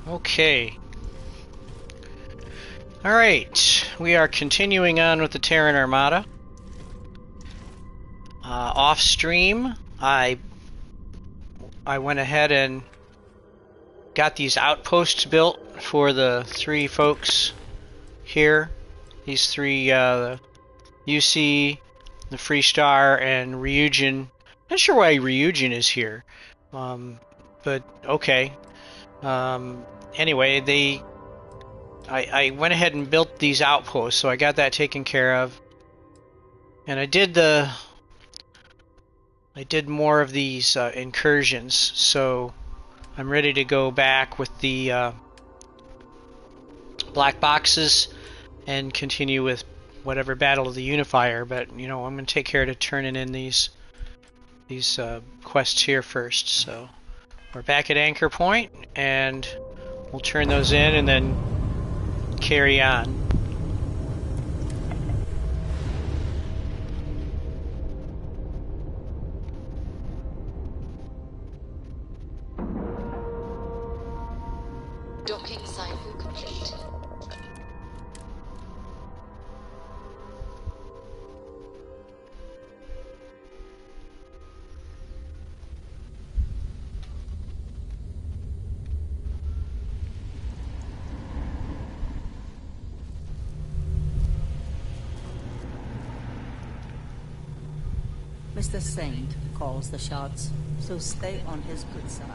Okay. Alright, we are continuing on with the Terran Armada. Off stream, I went ahead and got these outposts built for the three folks here. These three, UC, the Freestar, and Ryujin. Not sure why Ryujin is here, but okay. Anyway, I went ahead and built these outposts, so I got that taken care of. And I did more of these incursions, so I'm ready to go back with the black boxes and continue with whatever Battle of the Unifier. But you know, I'm going to take care of turning in these quests here first. So we're back at Anchor Point, and we'll turn those in and then carry on. Docking cycle complete. Mr. Saint calls the shots, so stay on his good side.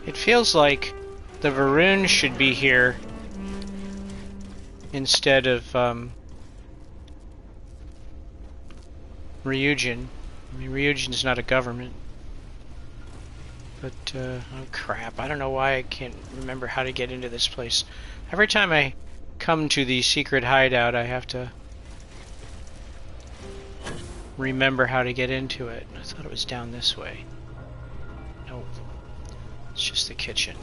It feels like the Varun should be here instead of Ryujin. I mean, Ryujin's not a government. But, oh crap, I don't know why I can't remember how to get into this place. Every time I come to the secret hideout, I have to remember how to get into it. I thought it was down this way. Nope. It's just the kitchen.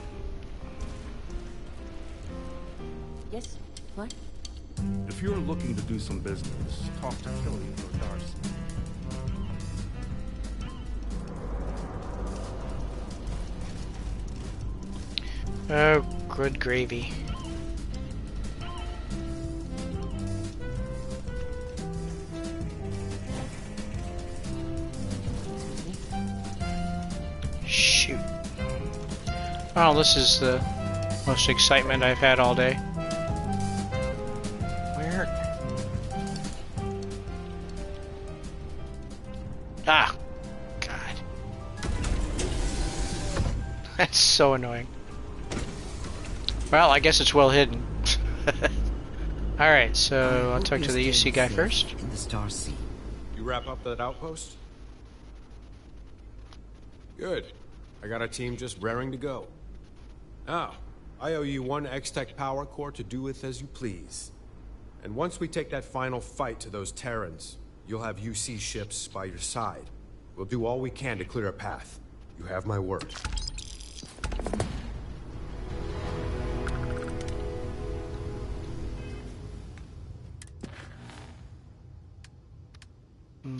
Yes? What? If you're looking to do some business, talk to Killian or Darcy. Oh, good gravy. Shoot. Oh, this is the most excitement I've had all day. Where? Ah! God. That's so annoying. Well, I guess it's well hidden. Alright, so I'll talk to the UC guy first. In the Star Sea. You wrap up that outpost? Good. I got a team just raring to go. Now, I owe you one X-Tech power core to do with as you please. And once we take that final fight to those Terrans, you'll have UC ships by your side. We'll do all we can to clear a path. You have my word.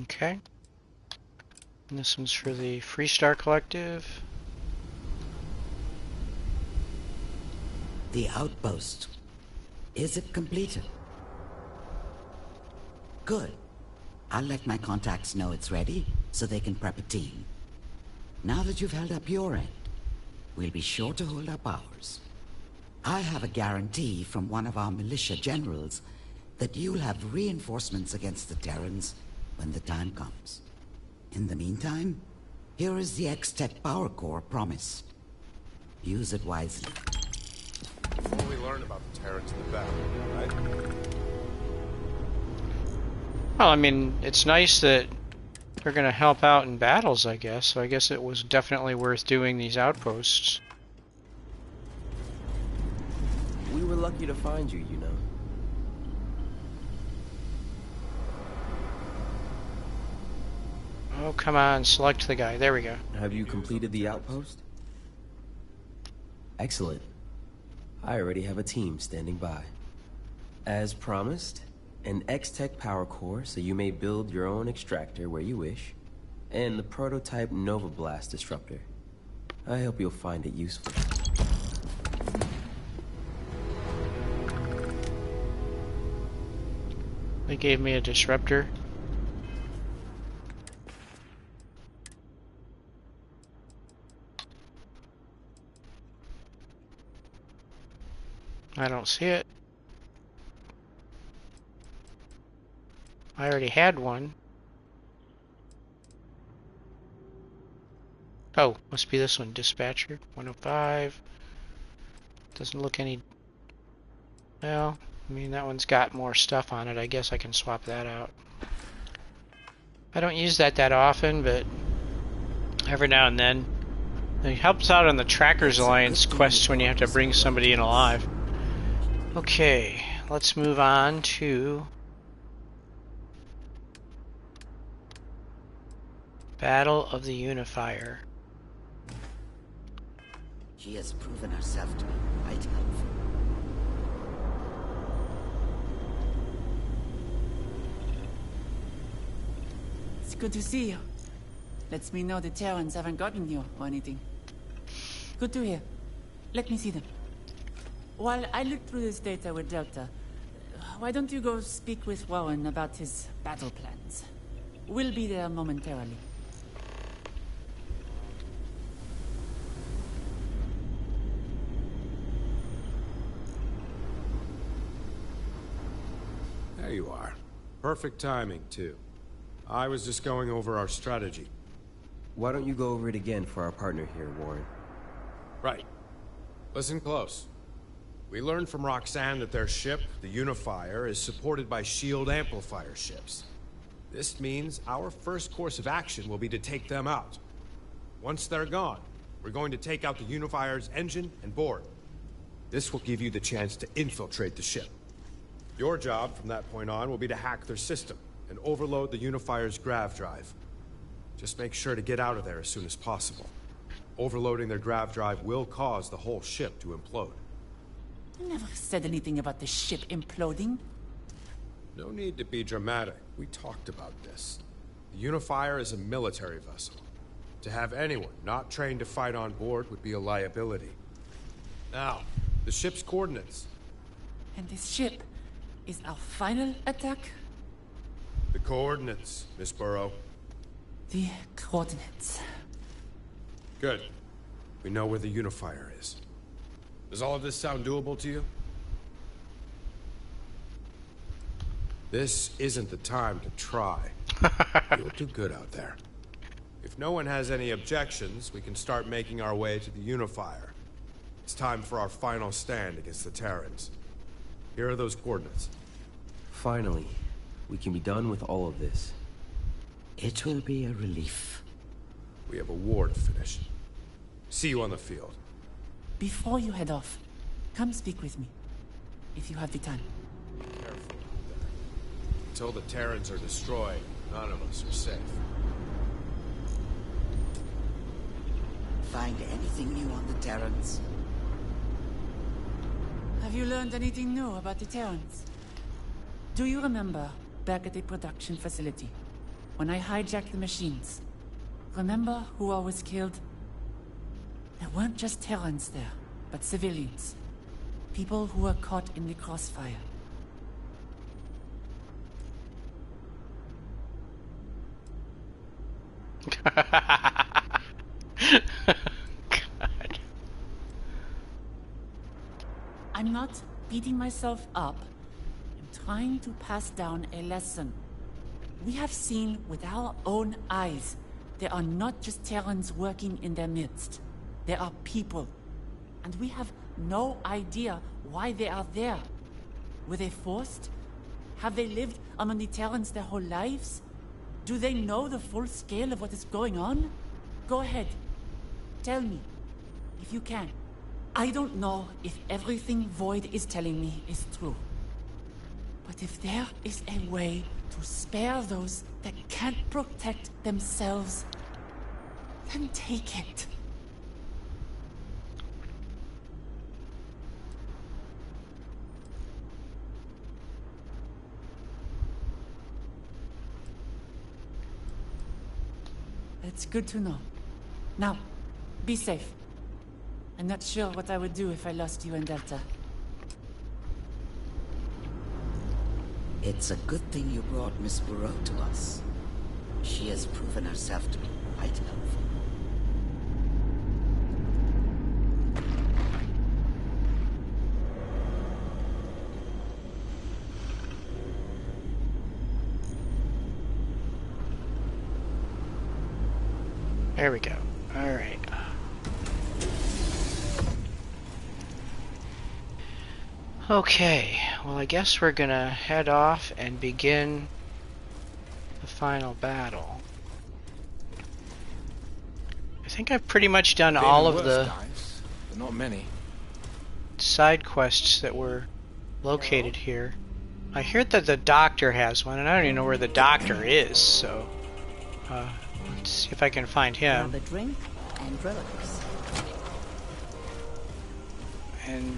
Okay. And this one's for the Freestar Collective. The outpost. Is it completed? Good. I'll let my contacts know it's ready, so they can prep a team. Now that you've held up your end, we'll be sure to hold up ours. I have a guarantee from one of our militia generals that you'll have reinforcements against the Terrans when the time comes. In the meantime, here is the X-Tech power core promised. Use it wisely. Before we learn about the Terrans in the battle, right? Well, I mean, it's nice that they're going to help out in battles, I guess. So I guess it was definitely worth doing these outposts. We were lucky to find you, you know. Oh, come on, select the guy. There we go. Have you completed the outpost? Excellent. I already have a team standing by. As promised, an X-Tech power core so you may build your own extractor where you wish. and the prototype Nova Blast disruptor. I hope you'll find it useful. They gave me a disruptor. I don't see it. I already had one. Oh, must be this one. Dispatcher 105. Doesn't look any. Well, I mean, that one's got more stuff on it. I guess I can swap that out. I don't use that often, but every now and then. It helps out on the Trackers Alliance quests when you have to bring somebody in alive. Okay, let's move on to Battle of the Unifier. She has proven herself to be quite helpful. It's good to see you. Lets me know the Terrans haven't gotten you or anything. Good to hear. Let me see them. While I look through this data with Delta, why don't you go speak with Warren about his battle plans? We'll be there momentarily. There you are. Perfect timing, too. I was just going over our strategy. Why don't you go over it again for our partner here, Warren? Right. Listen close. We learned from Roxanne that their ship, the Unifier, is supported by shield amplifier ships. This means our first course of action will be to take them out. Once they're gone, we're going to take out the Unifier's engine and board. This will give you the chance to infiltrate the ship. Your job from that point on will be to hack their system and overload the Unifier's grav drive. Just make sure to get out of there as soon as possible. Overloading their grav drive will cause the whole ship to implode. You never said anything about the ship imploding. No need to be dramatic. We talked about this. The Unifier is a military vessel. To have anyone not trained to fight on board would be a liability. Now, the ship's coordinates. And this ship is our final attack? The coordinates, Miss Burrow. The coordinates. Good. We know where the Unifier is. Does all of this sound doable to you? This isn't the time to try. You'll do good out there. If no one has any objections, we can start making our way to the Unifier. It's time for our final stand against the Terrans. Here are those coordinates. Finally, we can be done with all of this. It will be a relief. We have a war to finish. See you on the field. Before you head off, come speak with me, if you have the time. Be careful out there. Until the Terrans are destroyed, none of us are safe. Find anything new on the Terrans? Have you learned anything new about the Terrans? Do you remember back at the production facility, when I hijacked the machines? Remember who all was killed? There weren't just Terrans there, but civilians. People who were caught in the crossfire. God. I'm not beating myself up. I'm trying to pass down a lesson. We have seen with our own eyes there are not just Terrans working in their midst. There are people. And we have no idea why they are there. Were they forced? Have they lived among the Terrans their whole lives? Do they know the full scale of what is going on? Go ahead. Tell me, if you can. I don't know if everything Void is telling me is true. But if there is a way to spare those that can't protect themselves, then take it. It's good to know. Now, be safe. I'm not sure what I would do if I lost you in Delta. It's a good thing you brought Miss Bureau to us. She has proven herself to be quite helpful. There we go. All right. Okay, well I guess we're gonna head off and begin the final battle. I think I've pretty much done all of the guys, but not many. side quests that were located here. I hear that the doctor has one, and I don't even know where the doctor is, so let's see if I can find him. Grab a drink and relax. And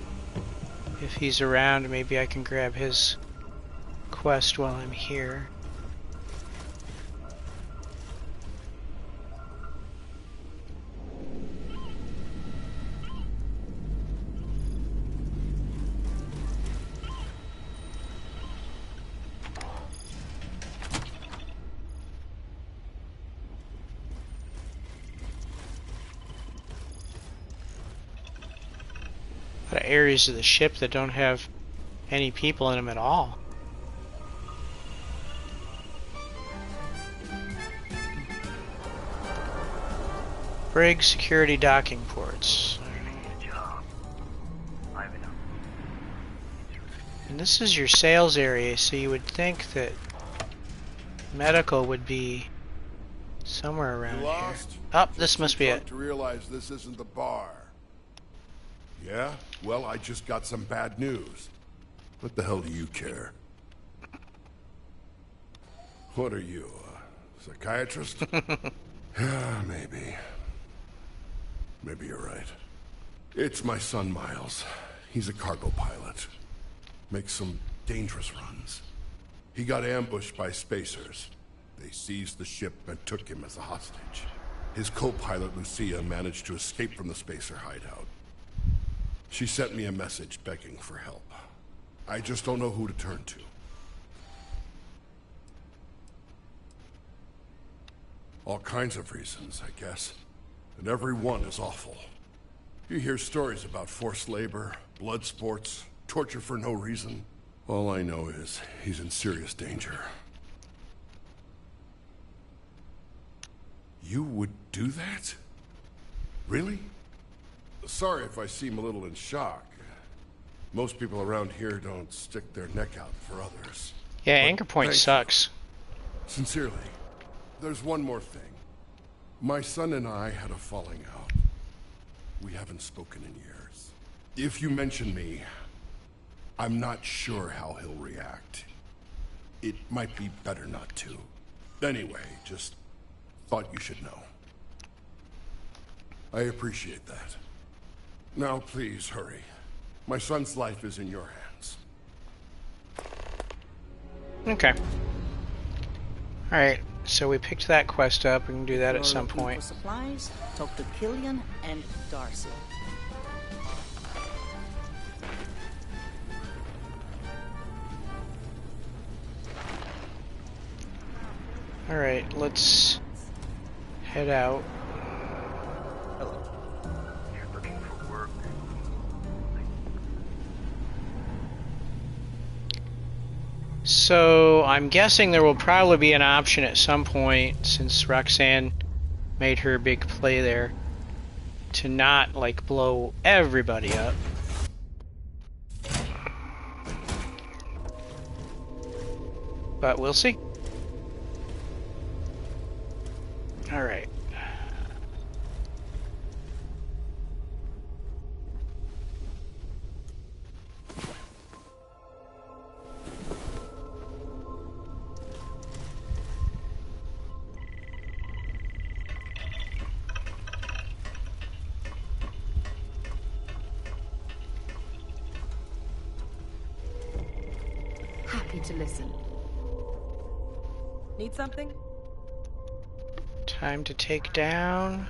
if he's around, maybe I can grab his quest while I'm here. A lot of areas of the ship that don't have any people in them at all. Brig security docking ports. And this is your sales area, so you would think that medical would be somewhere around here. Oh, this must be it. To realize this isn't the bar. Yeah? Well, I just got some bad news. What the hell do you care? What are you, a psychiatrist? Yeah, maybe. Maybe you're right. It's my son, Miles. He's a cargo pilot. Makes some dangerous runs. He got ambushed by spacers. They seized the ship and took him as a hostage. His co-pilot, Lucia, managed to escape from the spacer hideout. She sent me a message begging for help. I just don't know who to turn to. All kinds of reasons, I guess. And every one is awful. You hear stories about forced labor, blood sports, torture for no reason. All I know is he's in serious danger. You would do that? Really? Sorry if I seem a little in shock. Most people around here don't stick their neck out for others. Yeah, Anchor Point sucks. Sincerely. There's one more thing. My son and I had a falling out. We haven't spoken in years. If you mention me, I'm not sure how he'll react. It might be better not to. Anyway, just thought you should know. I appreciate that. Now, please, hurry. My son's life is in your hands. Okay. Alright, so we picked that quest up. We can do that at some point. For supplies, talk to Killian and Darcy. Alright, let's head out. So I'm guessing there will probably be an option at some point, since Roxanne made her big play there, to not like blow everybody up. But we'll see. All right. Happy to listen. Need something? Time to take down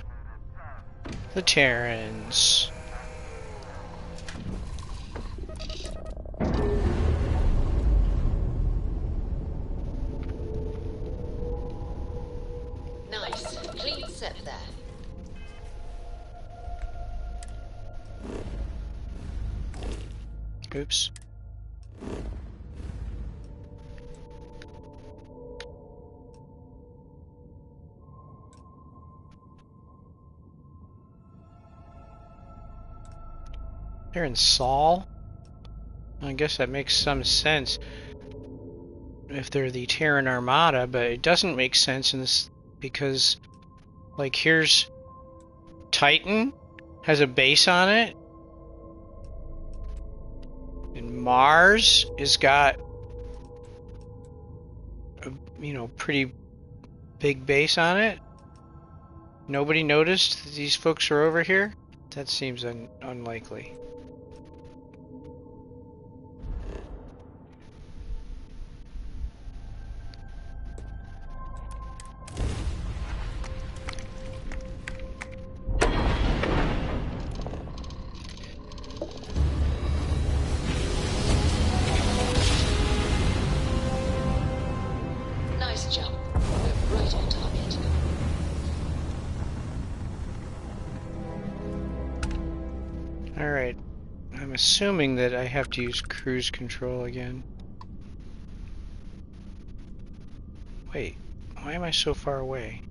the Terrans. Nice. Clean set there. Oops. They're in Saul? I guess that makes some sense if they're the Terran Armada, but it doesn't make sense in this because, like, here's Titan has a base on it, and Mars has got a, pretty big base on it. Nobody noticed that these folks are over here? That seems unlikely. Nice jump. We're right on target. Alright. I'm assuming that I have to use cruise control again. Wait, why am I so far away?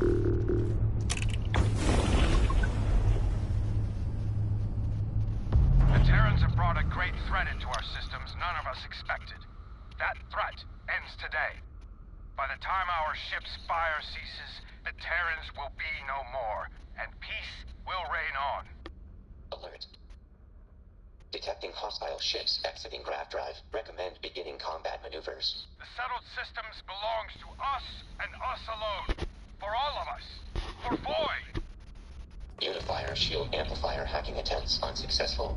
The Terrans have brought a great threat into our systems none of us expected. That threat ends today. By the time our ship's fire ceases, the Terrans will be no more, and peace will reign on. Alert. Detecting hostile ships exiting grav drive. Recommend beginning combat maneuvers. The settled systems belongs to us and us alone. For all of us. For Void. Unifier shield amplifier hacking attempts unsuccessful.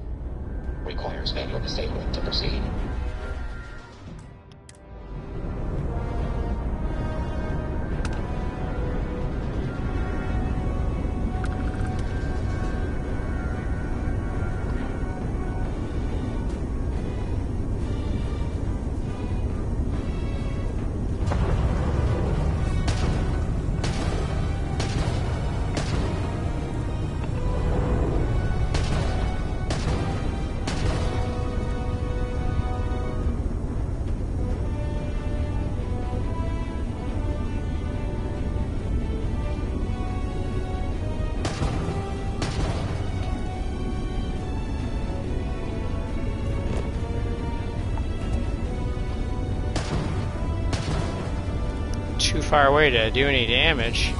Requires manual disabling to proceed. Too far away to do any damage.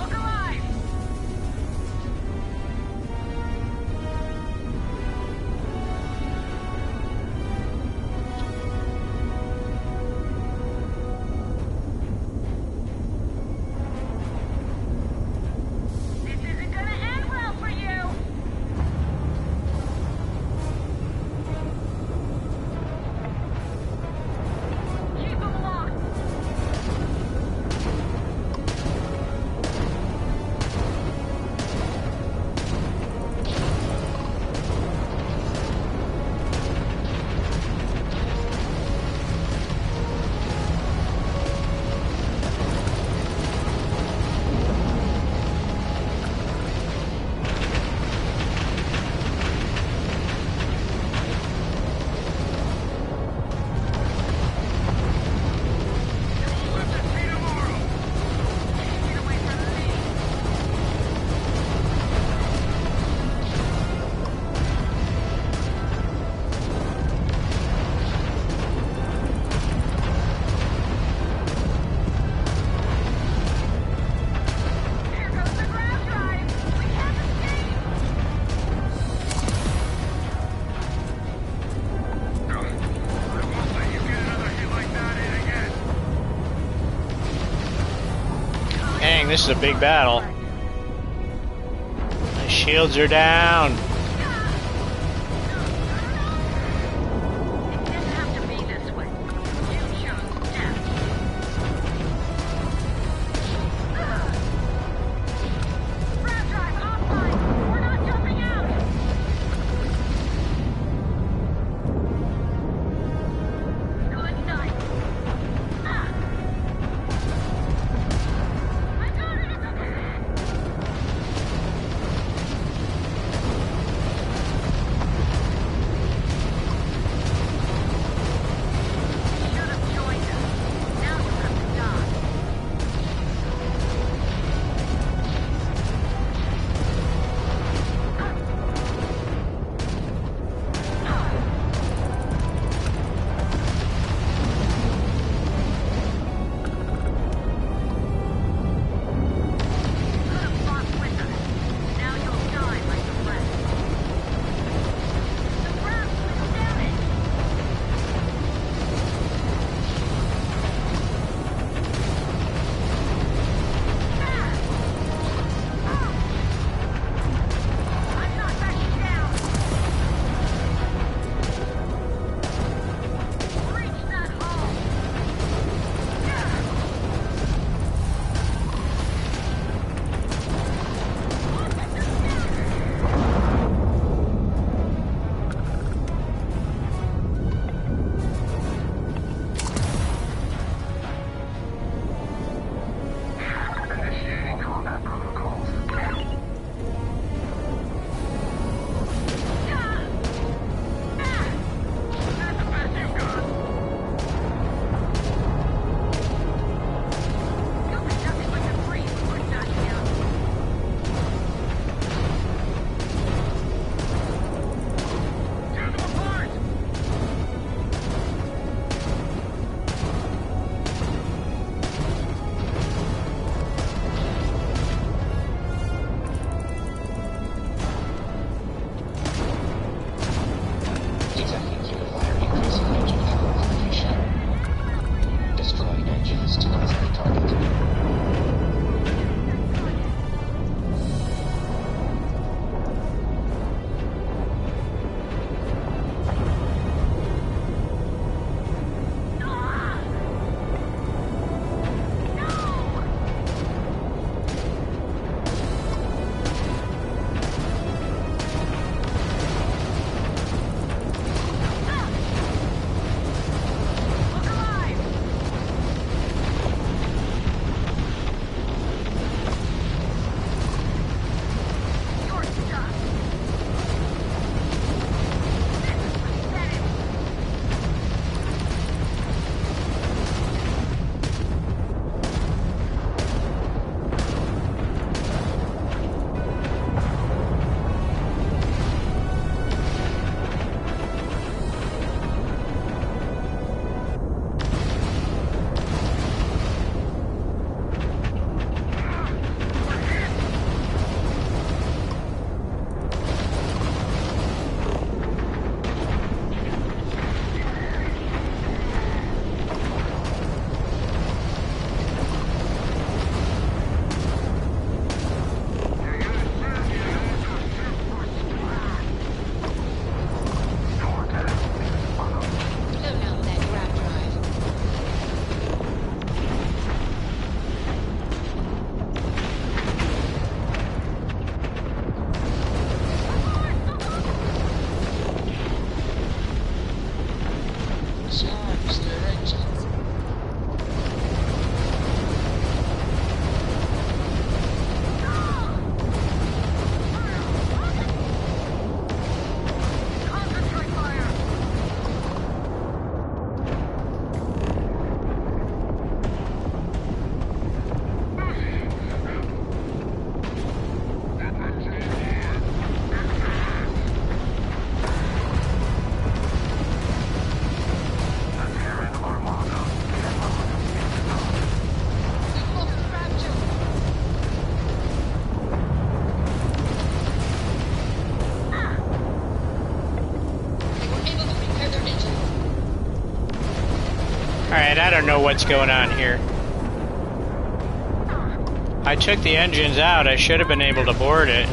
this is a big battle. My shields are down. Detecting Unifier increasing engine power allocation. Destroy engines to isolate target. Alright, I don't know what's going on here. I took the engines out. I should have been able to board it.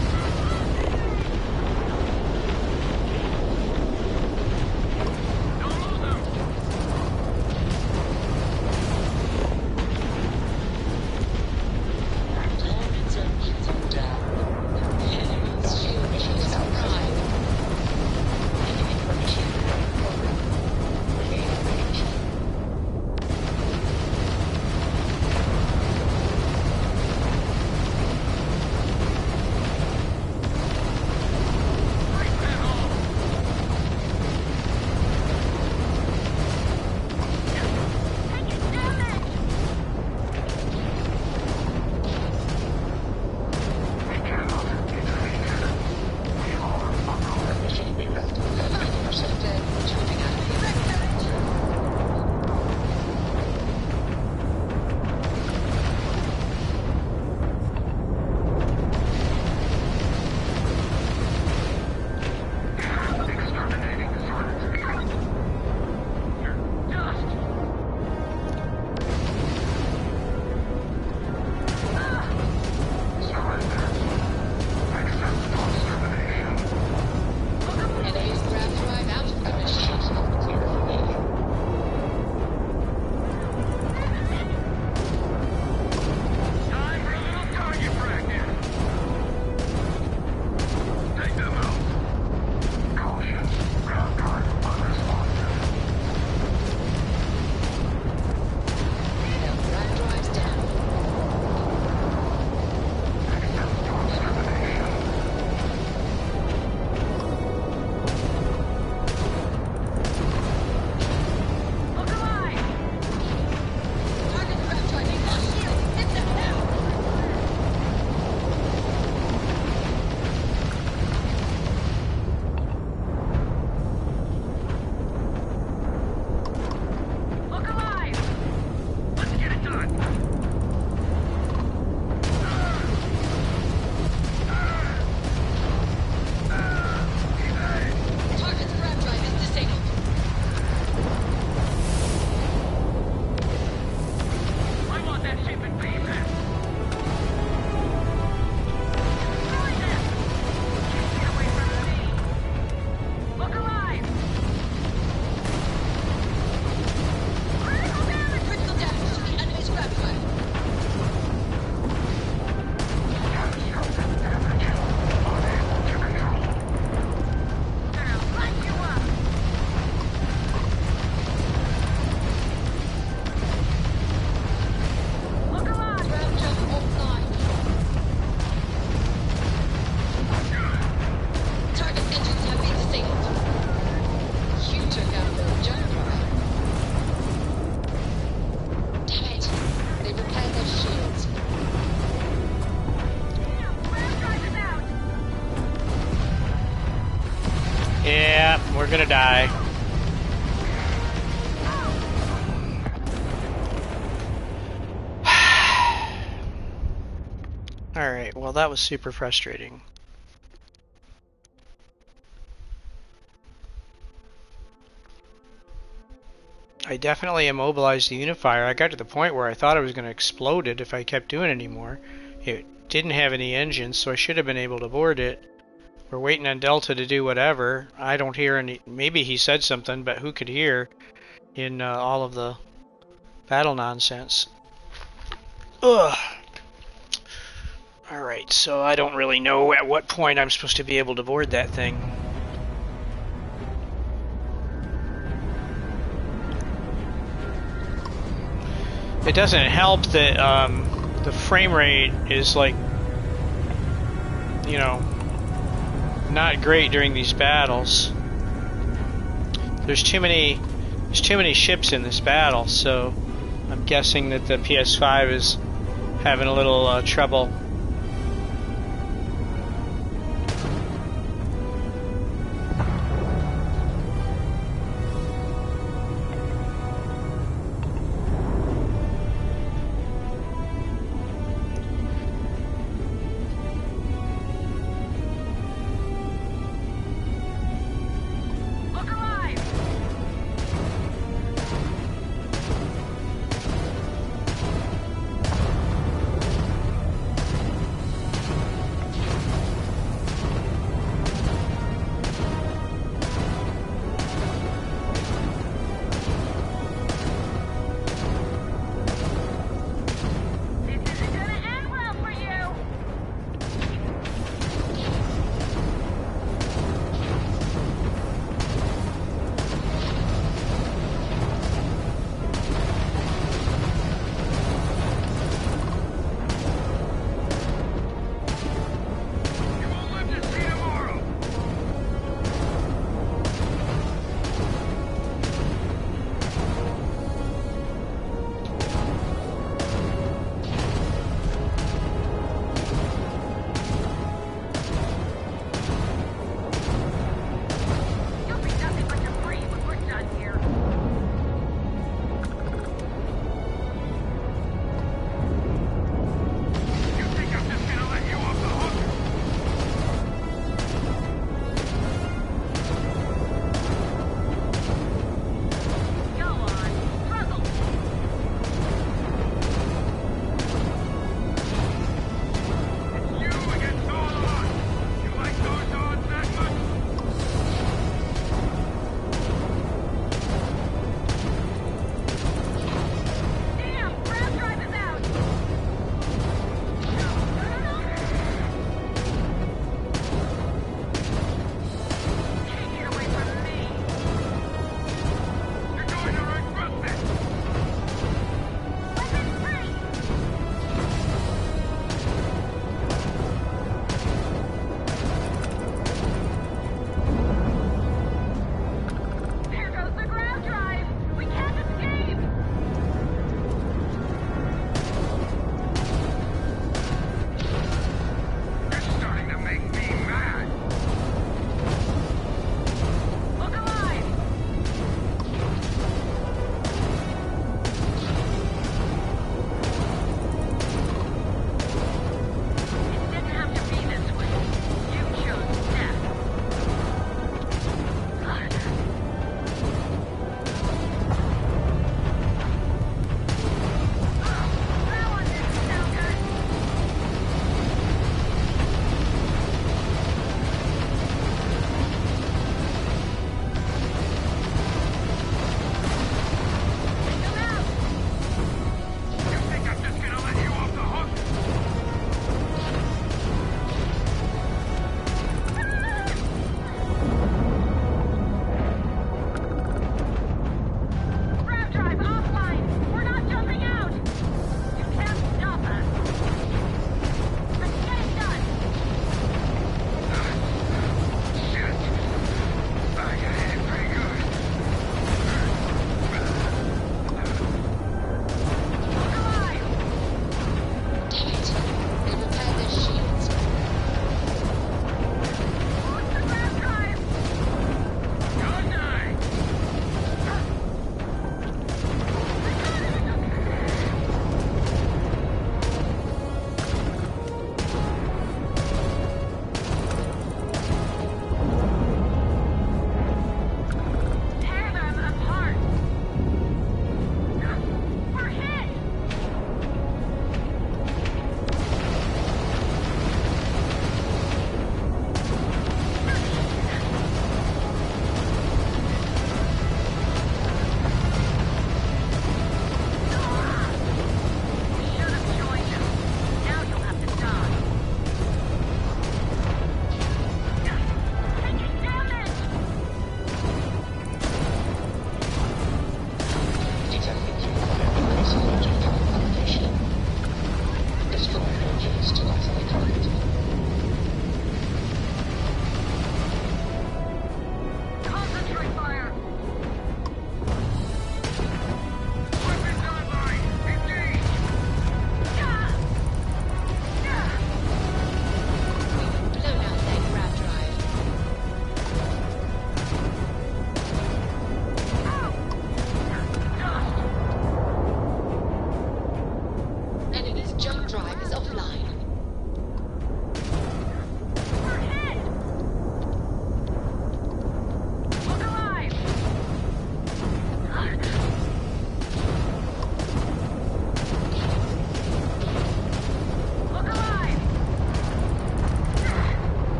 We're gonna die. Alright, well that was super frustrating. I definitely immobilized the Unifier. I got to the point where I thought it was going to explode it if I kept doing it anymore. It didn't have any engines, so I should have been able to board it. We're waiting on Delta to do whatever. I don't hear any... Maybe he said something, but who could hear in all of the battle nonsense? Ugh. Alright, so I don't really know at what point I'm supposed to be able to board that thing. It doesn't help that the frame rate is like, you know, not great during these battles. There's too many ships in this battle, so I'm guessing that the PS5 is having a little trouble.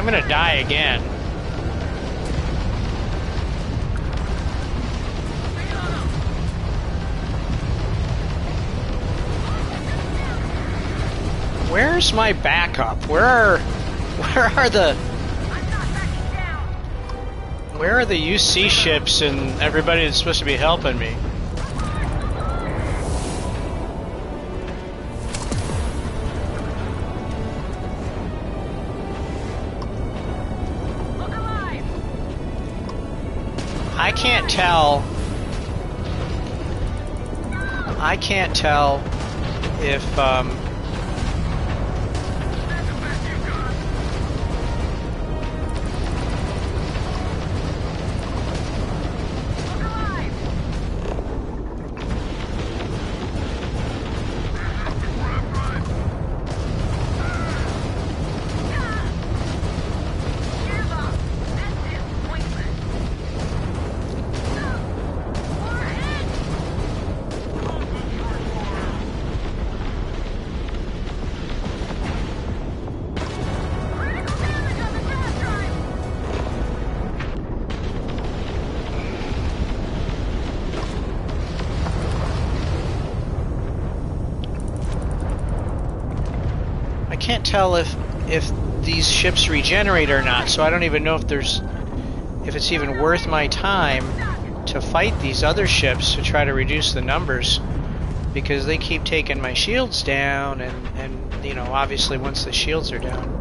I'm gonna die again. Where's my backup? Where are the UC ships and everybody that's supposed to be helping me? I can't tell. I can't tell if if these ships regenerate or not, so I don't even know if it's even worth my time to fight these other ships to try to reduce the numbers, because they keep taking my shields down, and you know, obviously once the shields are down.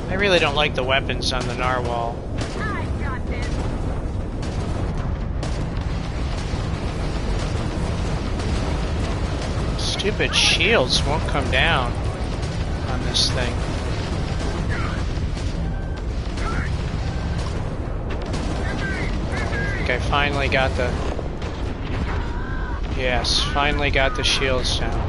I really don't like the weapons on the narwhal. Stupid shields won't come down on this thing. I think I finally got the... Yes, finally got the shields down.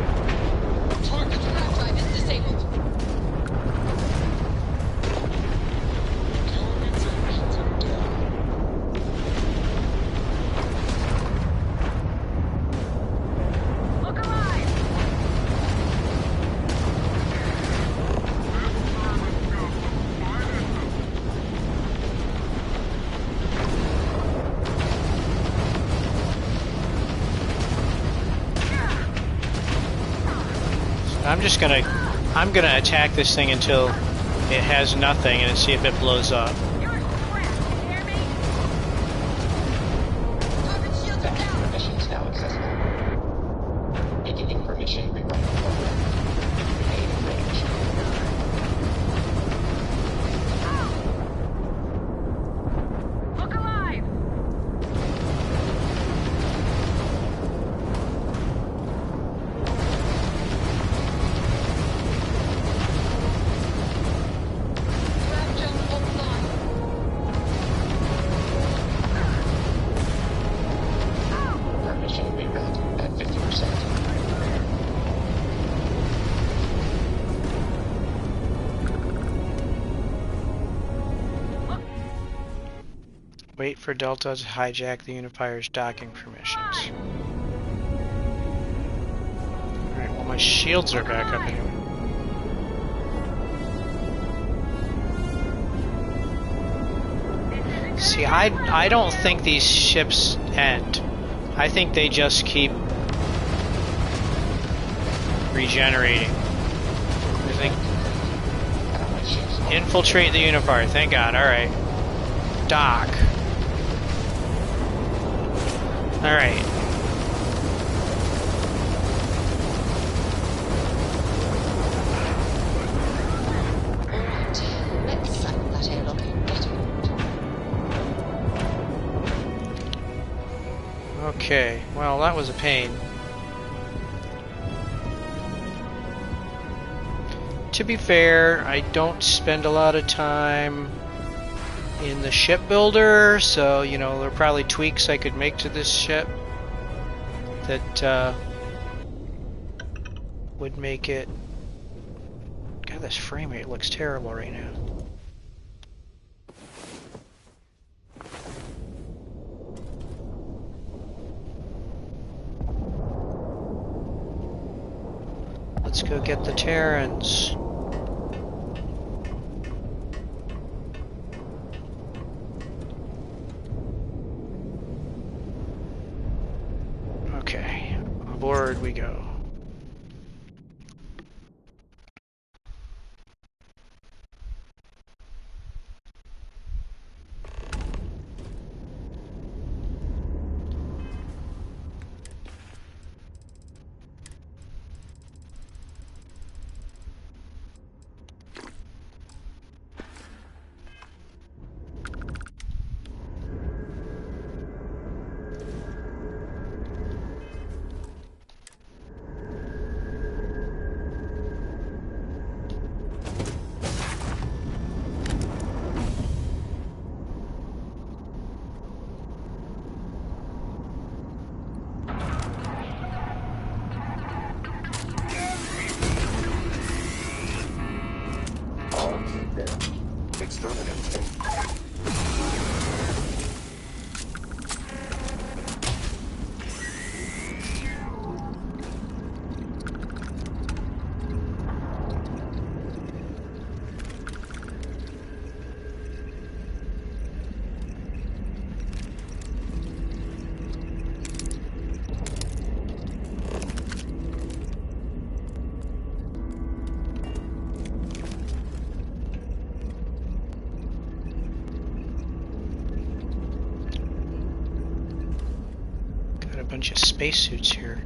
I'm gonna attack this thing until it has nothing and see if it blows up. Permissions now accessible. Beginning permission rewrite program. Main range. Look alive! Wait for Delta to hijack the Unifier's docking permissions. Alright, well my shields are back up anyway. See, I don't think these ships end. I think they just keep regenerating. I think... Infiltrate the Unifier, thank God, alright. Dock. Alright. Let's cycle that airlock and get it. Okay, well that was a pain. To be fair, I don't spend a lot of time in the shipbuilder, so you know there are probably tweaks I could make to this ship that would make it. God, this frame rate looks terrible right now. Let's go get the Terrans. Okay, aboard we go. Bunch of spacesuits here.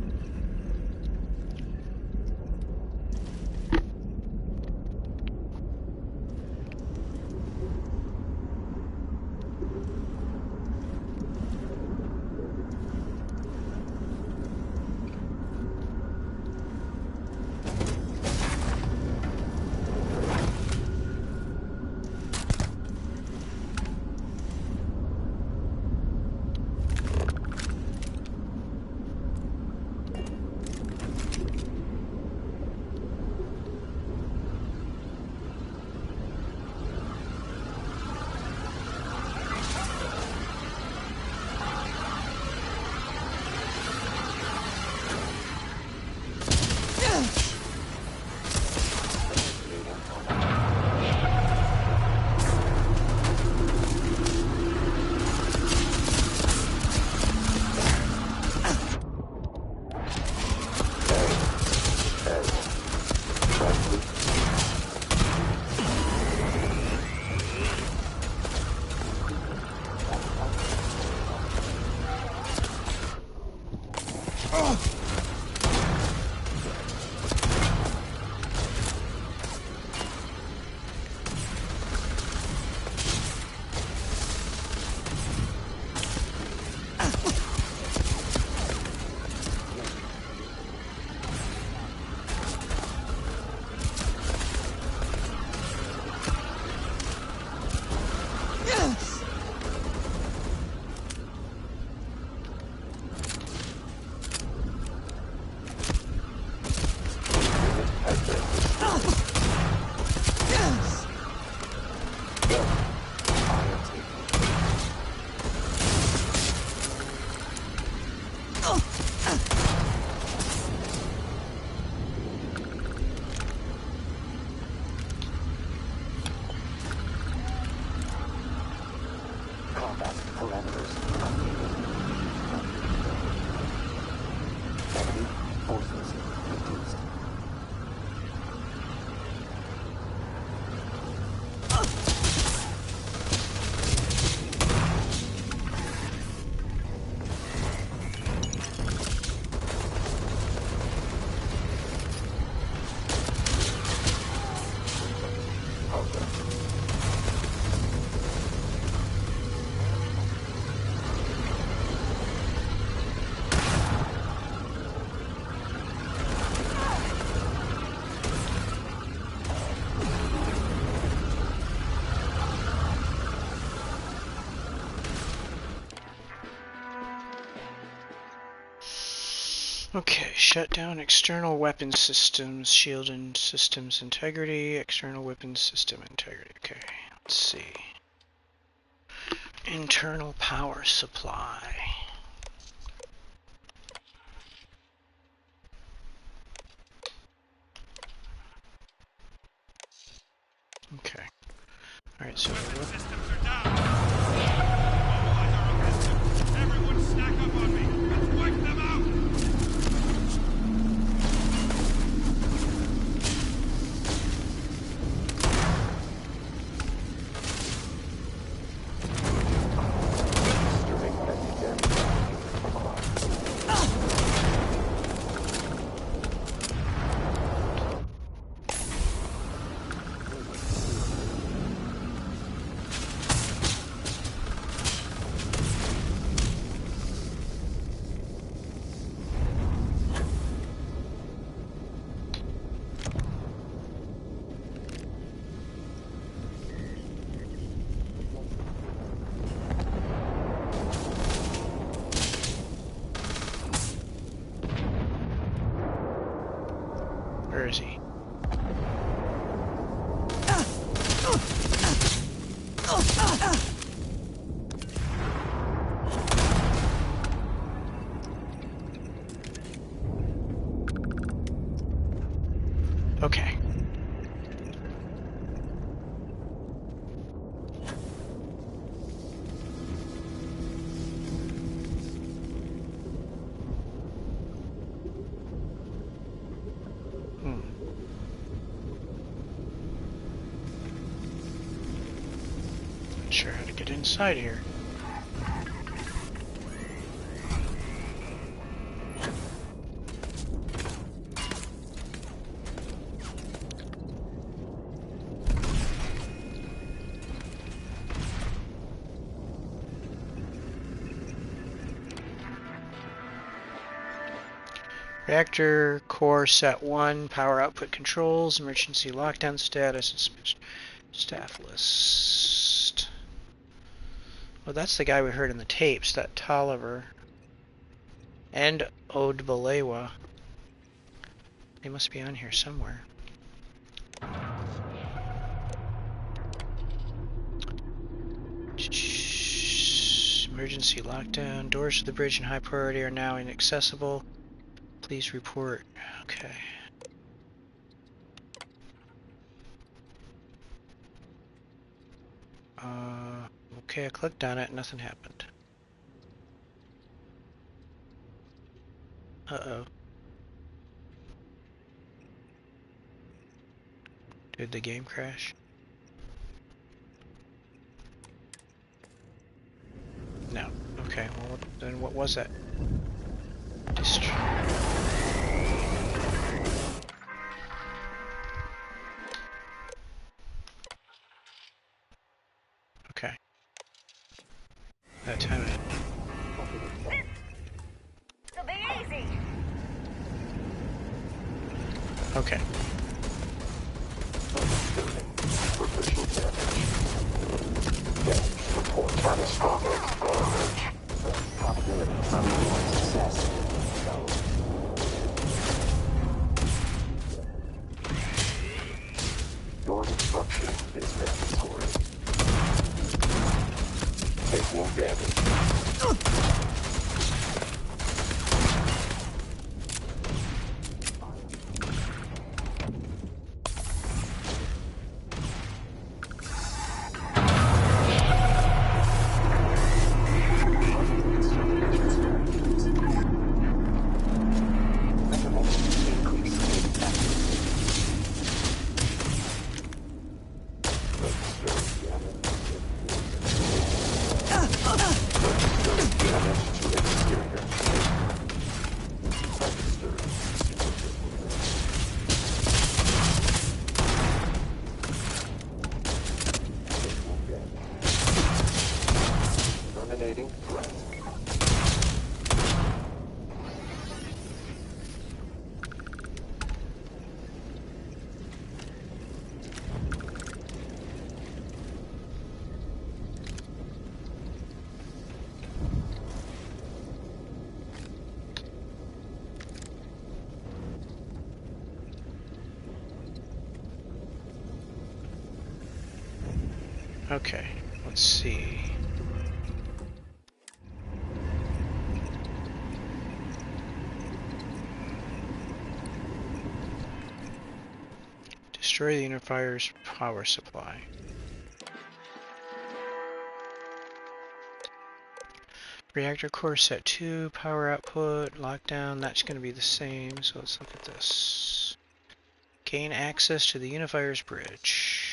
shut down external weapon systems, shield and systems integrity, external weapon system integrity. Okay, let's see. Internal power supply. Okay. Alright, so systems are down. Mobilize our offensive. Everyone stack up on me. Let's wipe them out. where is he? Okay. Not sure how to get inside here. Reactor core set 1, power output controls, emergency lockdown status, staff list. Well, that's the guy we heard in the tapes, that Tolliver. And Odbalewa. They must be on here somewhere. Emergency lockdown. Doors to the bridge and high priority are now inaccessible. Please report. Okay. Okay, I clicked on it, nothing happened. Uh-oh. Did the game crash? No. Okay, well, then what was that? Okay. That time it. This'll be easy. Okay. Your destruction is mandatory. Take no damage. Okay, let's see. Destroy the Unifier's power supply. Reactor core set 2, power output, lockdown, that's going to be the same, so let's look at this. Gain access to the Unifier's bridge.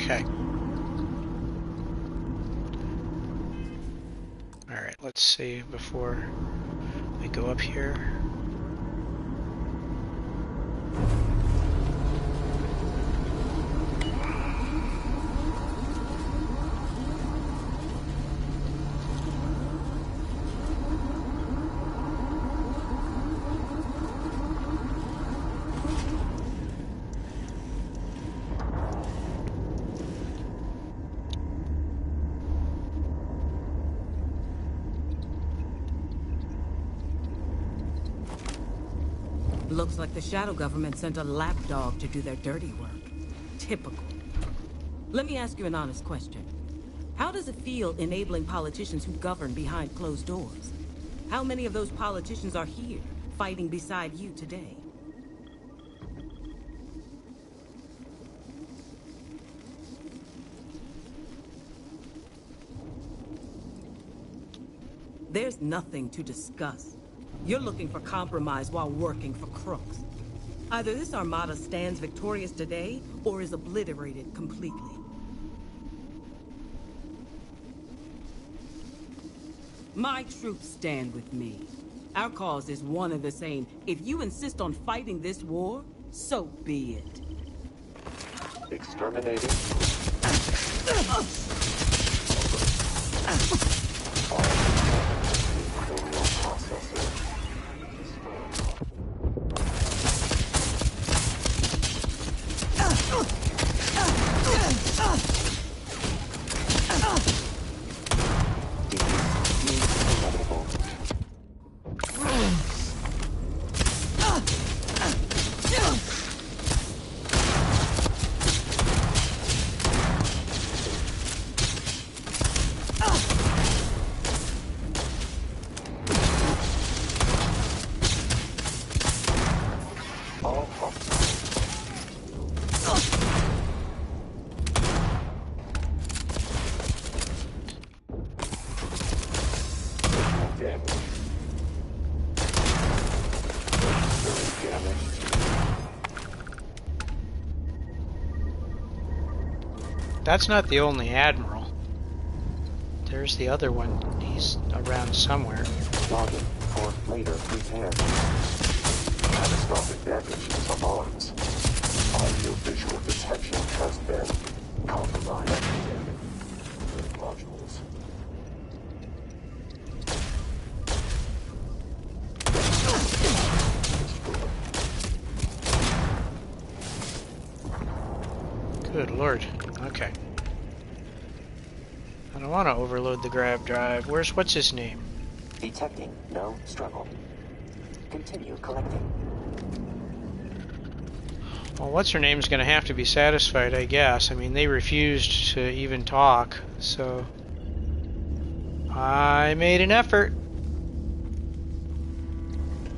Okay. Alright, let's see before we go up here. Looks like the Shadow Government sent a lapdog to do their dirty work. Typical. Let me ask you an honest question. How does it feel enabling politicians who govern behind closed doors? How many of those politicians are here, fighting beside you today? There's nothing to discuss. You're looking for compromise while working for crooks. Either this armada stands victorious today, or is obliterated completely. My troops stand with me. Our cause is one and the same. If you insist on fighting this war, so be it. Exterminating. That's not the only admiral. There's the other one. He's around somewhere. Login for later repair. Catastrophic damage to alarms. Audio-visual detection has been compromised. Modules. Good lord. Okay. I don't want to overload the grab drive. What's his name? Detecting no struggle. Continue collecting. Well, what's her name's gonna have to be satisfied, I guess. I mean, they refused to even talk, so I made an effort.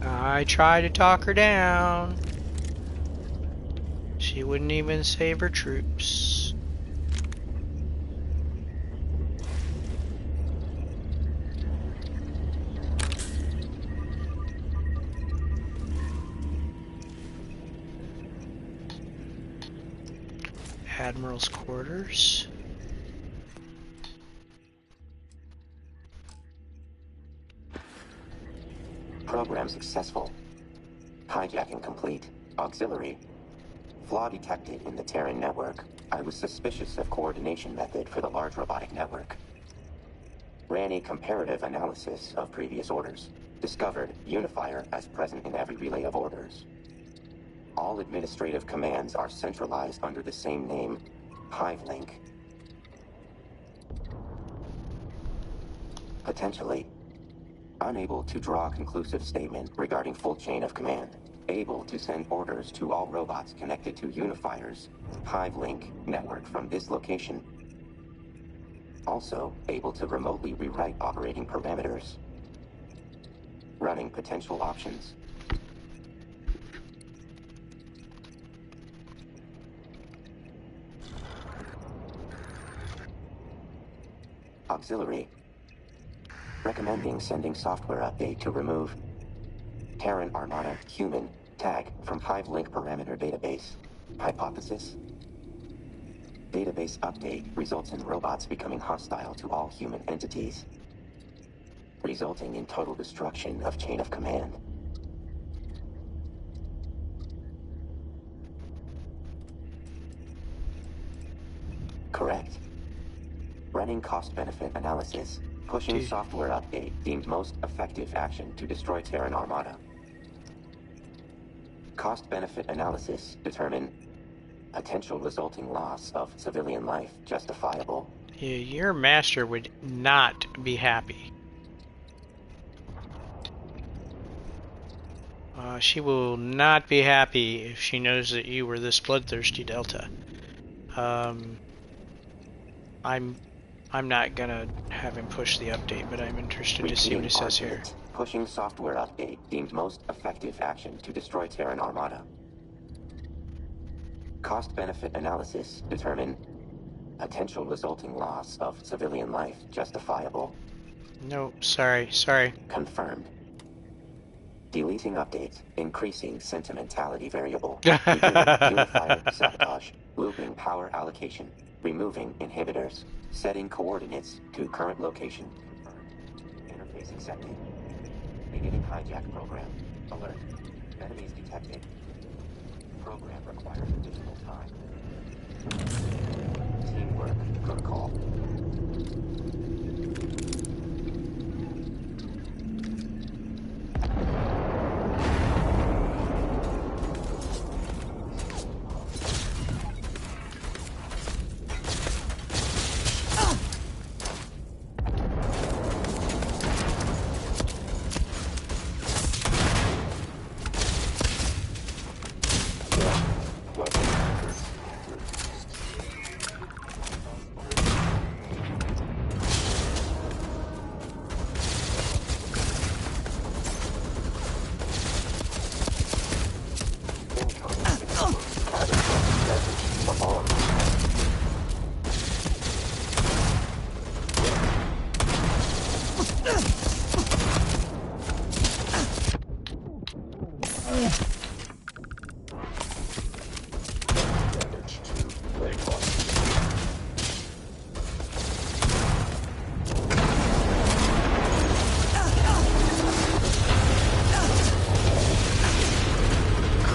I tried to talk her down. She wouldn't even save her troops. Admiral's quarters. Program successful. Hijacking complete. Auxiliary. Flaw detected in the Terran network. I was suspicious of coordination method for the large robotic network. Ran a comparative analysis of previous orders. Discovered Unifier as present in every relay of orders. All administrative commands are centralized under the same name, HiveLink. Potentially. Unable to draw a conclusive statement regarding full chain of command. Able to send orders to all robots connected to Unifier's HiveLink network from this location. Also, able to remotely rewrite operating parameters. Running potential options. Auxiliary. Recommending sending software update to remove Terran Armada human tag from HiveLink parameter database. Hypothesis. Database update results in robots becoming hostile to all human entities, resulting in total destruction of chain of command. Correct. Running cost-benefit analysis. Pushing software update deemed most effective action to destroy Terran Armada. Cost-benefit analysis determine potential resulting loss of civilian life justifiable. Yeah, your master would not be happy. She will not be happy if she knows that you were this bloodthirsty Delta. I'm not gonna have him push the update, but I'm interested to see what it says here. Pushing software update deemed most effective action to destroy Terran Armada. Cost-benefit analysis determine potential resulting loss of civilian life justifiable. No, sorry. Confirmed. Deleting updates, increasing sentimentality variable. Unifier sabotage, looping power allocation, removing inhibitors, setting coordinates to current location. Confirmed. Interface accepted. Beginning hijack program. Alert. Enemies detected. Program requires additional time. Teamwork protocol.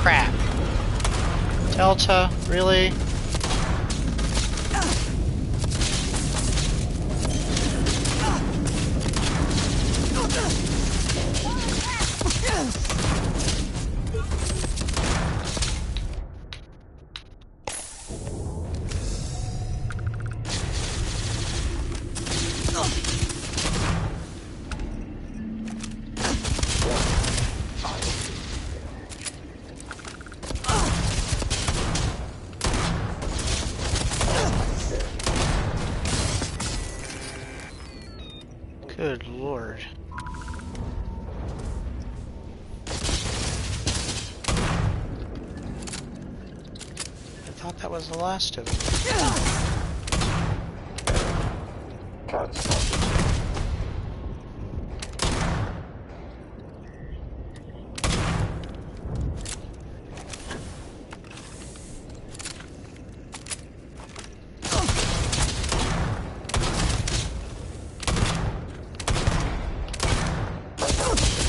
crap. Delta, really? Good lord. I thought that was the last of them.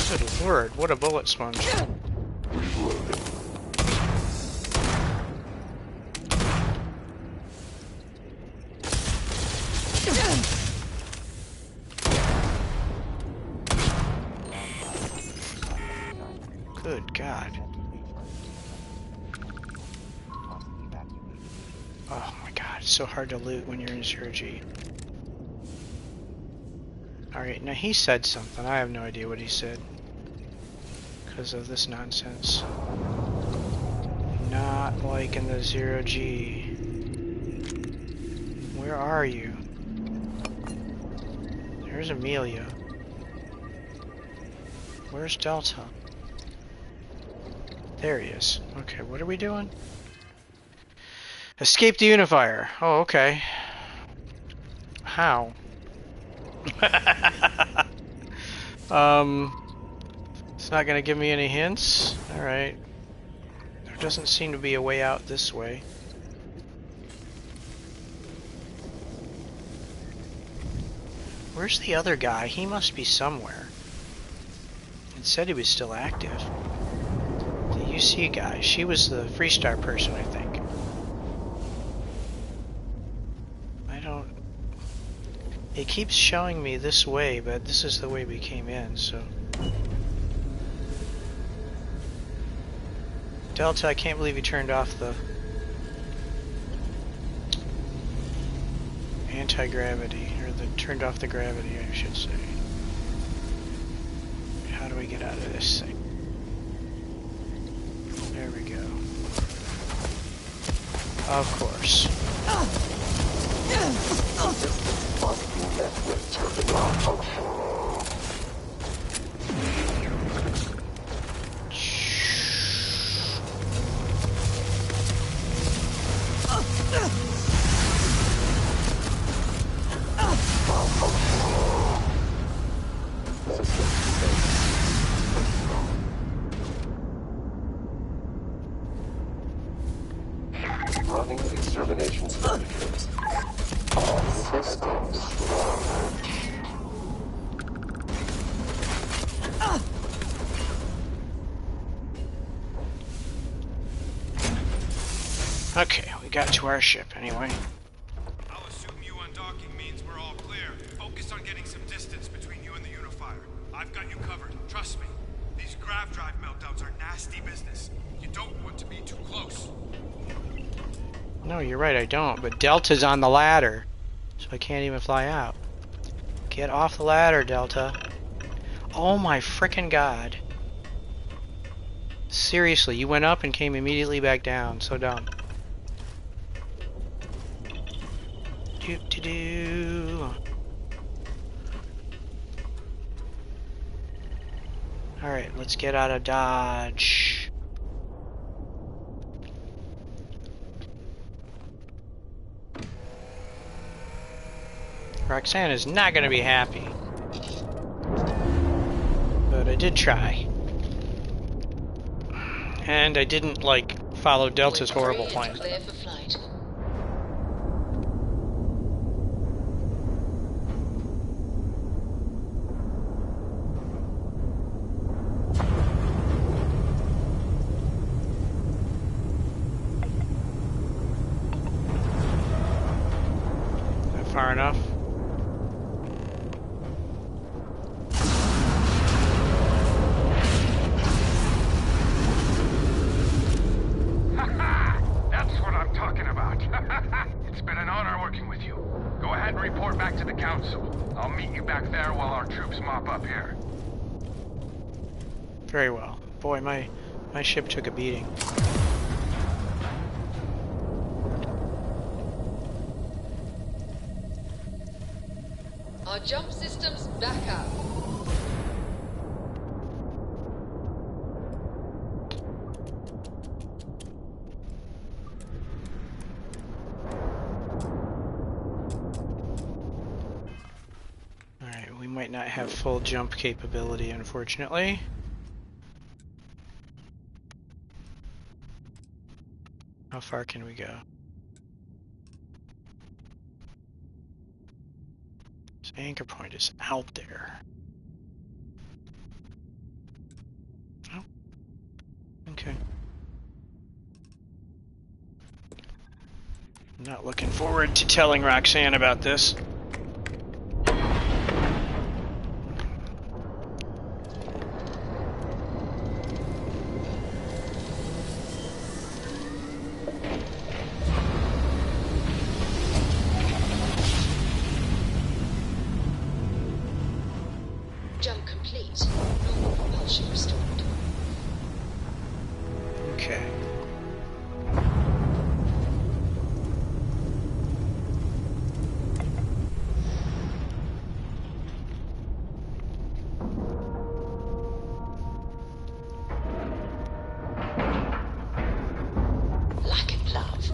Good lord, what a bullet sponge. Good God. Oh my God, it's so hard to loot when you're in 0G. Alright, now he said something. I have no idea what he said. Because of this nonsense. Not liking the 0G. Where are you? There's Amelia. Where's Delta? There he is. Okay, what are we doing? Escape the Unifier. Oh, okay. How? It's not gonna give me any hints? Alright. There doesn't seem to be a way out this way. Where's the other guy? He must be somewhere. It said he was still active. The UC guy. She was the Freestar person, I think. It keeps showing me this way, but this is the way we came in, so... Delta, I can't believe you turned off the... anti-gravity, or turned off the gravity, I should say. How do we get out of this thing? There we go. Of course. Running extermination strategies. All systems. Okay, we got to our ship anyway. I'll assume you undocking means we're all clear. Focus on getting some distance between you and the Unifier. I've got you covered, trust me. These grav drive meltdowns are nasty business. You don't want to be too close. No, you're right, I don't, but Delta's on the ladder, so I can't even fly out. Get off the ladder, Delta. Oh my frickin' God. Seriously, you went up and came immediately back down. So dumb. Doop-de-doo. Alright, let's get out of Dodge. Roxanne is not going to be happy. But I did try. And I didn't, like, follow Delta's horrible plan. Clear for flight. far enough. That's what I'm talking about. It's been an honor working with you. Go ahead and report back to the Council. I'll meet you back there while our troops mop up here. Very well. Boy, my ship took a beating. Our jump system's back up. Alright, we might not have full jump capability, unfortunately. How far can we go? This anchor point is out there. Oh. Okay. I'm not looking forward to telling Roxanne about this. Jump complete. Normal propulsion restored. Okay. Like it, love.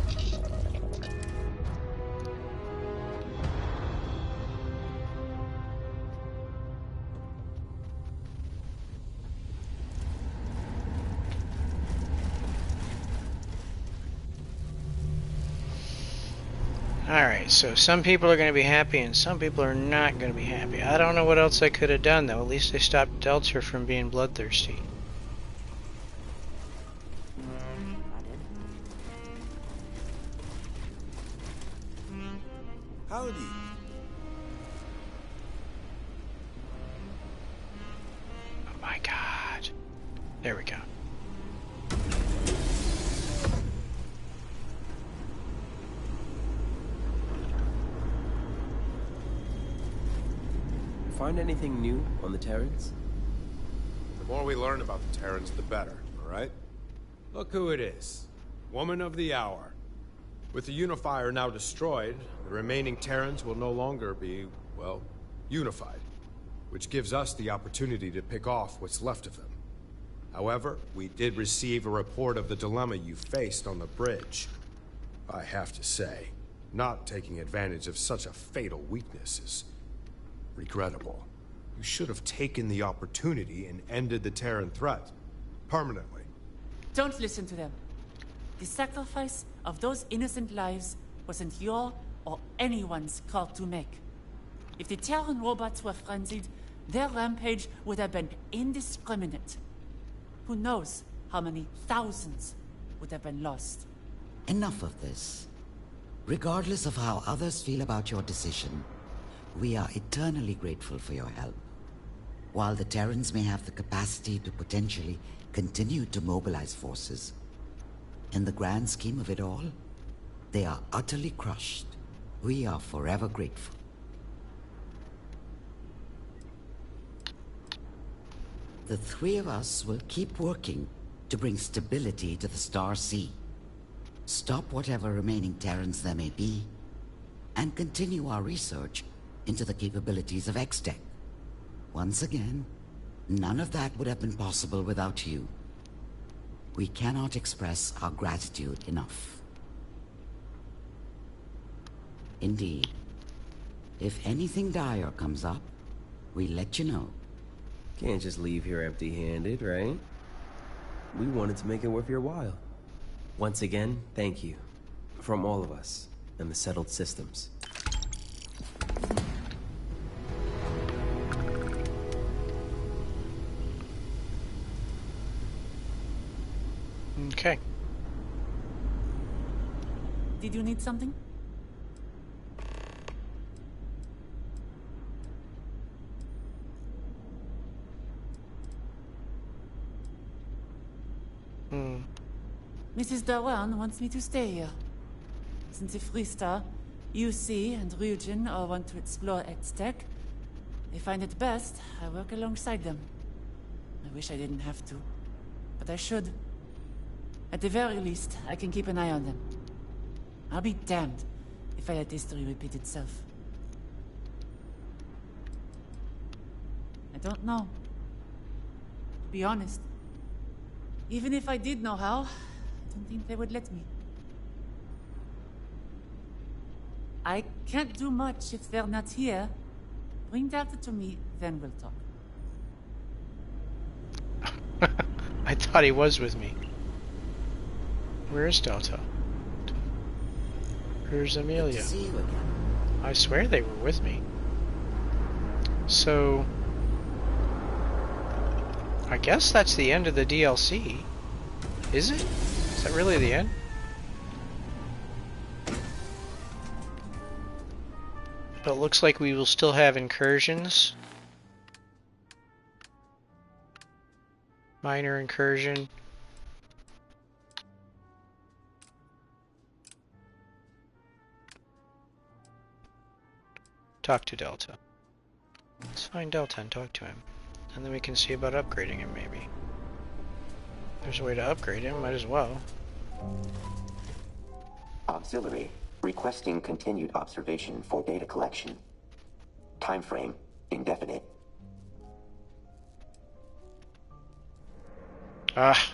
Alright, so some people are going to be happy and some people are not going to be happy. I don't know what else I could have done, though. At least I stopped Delta from being bloodthirsty. Howdy. Oh my god. There we go. Find anything new on the Terrans? The more we learn about the Terrans, the better, all right? Look who it is. Woman of the hour. With the Unifier now destroyed, the remaining Terrans will no longer be, well, unified. Which gives us the opportunity to pick off what's left of them. However, we did receive a report of the dilemma you faced on the bridge. I have to say, not taking advantage of such a fatal weakness is regrettable. You should have taken the opportunity and ended the Terran threat. Permanently. Don't listen to them. The sacrifice of those innocent lives wasn't your or anyone's call to make. If the Terran robots were frenzied, their rampage would have been indiscriminate. Who knows how many thousands would have been lost. Enough of this. Regardless of how others feel about your decision, we are eternally grateful for your help. While the Terrans may have the capacity to potentially continue to mobilize forces, in the grand scheme of it all, they are utterly crushed. We are forever grateful. The three of us will keep working to bring stability to the Star Sea, stop whatever remaining Terrans there may be, and continue our research into the capabilities of X-Tech. Once again, none of that would have been possible without you. We cannot express our gratitude enough. Indeed, if anything dire comes up, we let you know. Can't just leave here empty-handed, right? We wanted to make it worth your while. Once again, thank you. From all of us and the settled systems. Okay. Did you need something? Hmm. Mrs. Dawan wants me to stay here. Since the Freestar, UC and Ryujin all want to explore X-Tech, they find it best I work alongside them. I wish I didn't have to, but I should. At the very least, I can keep an eye on them. I'll be damned if I let history repeat itself. I don't know. To be honest, even if I did know how, I don't think they would let me. I can't do much if they're not here. Bring Delta to me, then we'll talk. I thought he was with me. Where is Delta? Where's Amelia? See you again. I swear they were with me. So... I guess that's the end of the DLC. Is it? Is that really the end? But it looks like we will still have incursions. Minor incursion. Talk to Delta. Let's find Delta and talk to him. And then we can see about upgrading him, maybe. There's a way to upgrade him, might as well. Auxiliary. Requesting continued observation for data collection. Time frame. Indefinite.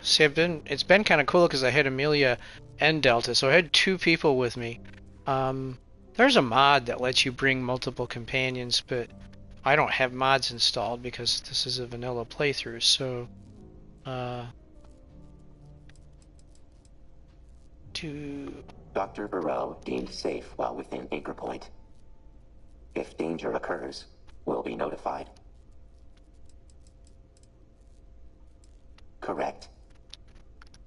See, it's been kind of cool because I had Amelia and Delta, so I had two people with me. There's a mod that lets you bring multiple companions, but I don't have mods installed because this is a vanilla playthrough, so Dr. Burrow deemed safe while within anchor point. If danger occurs, we'll be notified. Correct.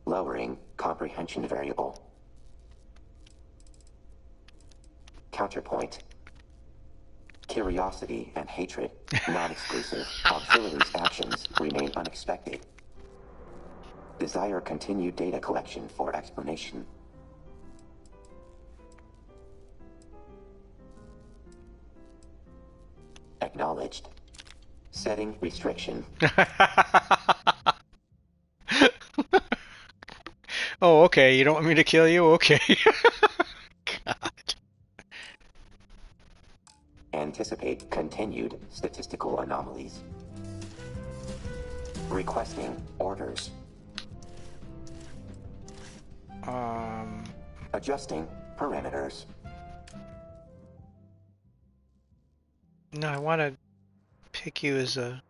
Lowering comprehension variable. Counterpoint. Curiosity and hatred, non-exclusive. Auxiliary's actions remain unexpected. Desire continued data collection for explanation. Acknowledged. Setting restriction. Oh, okay, you don't want me to kill you? Okay. God. Anticipate continued statistical anomalies. Requesting orders. Adjusting parameters. No, I want to pick you as a...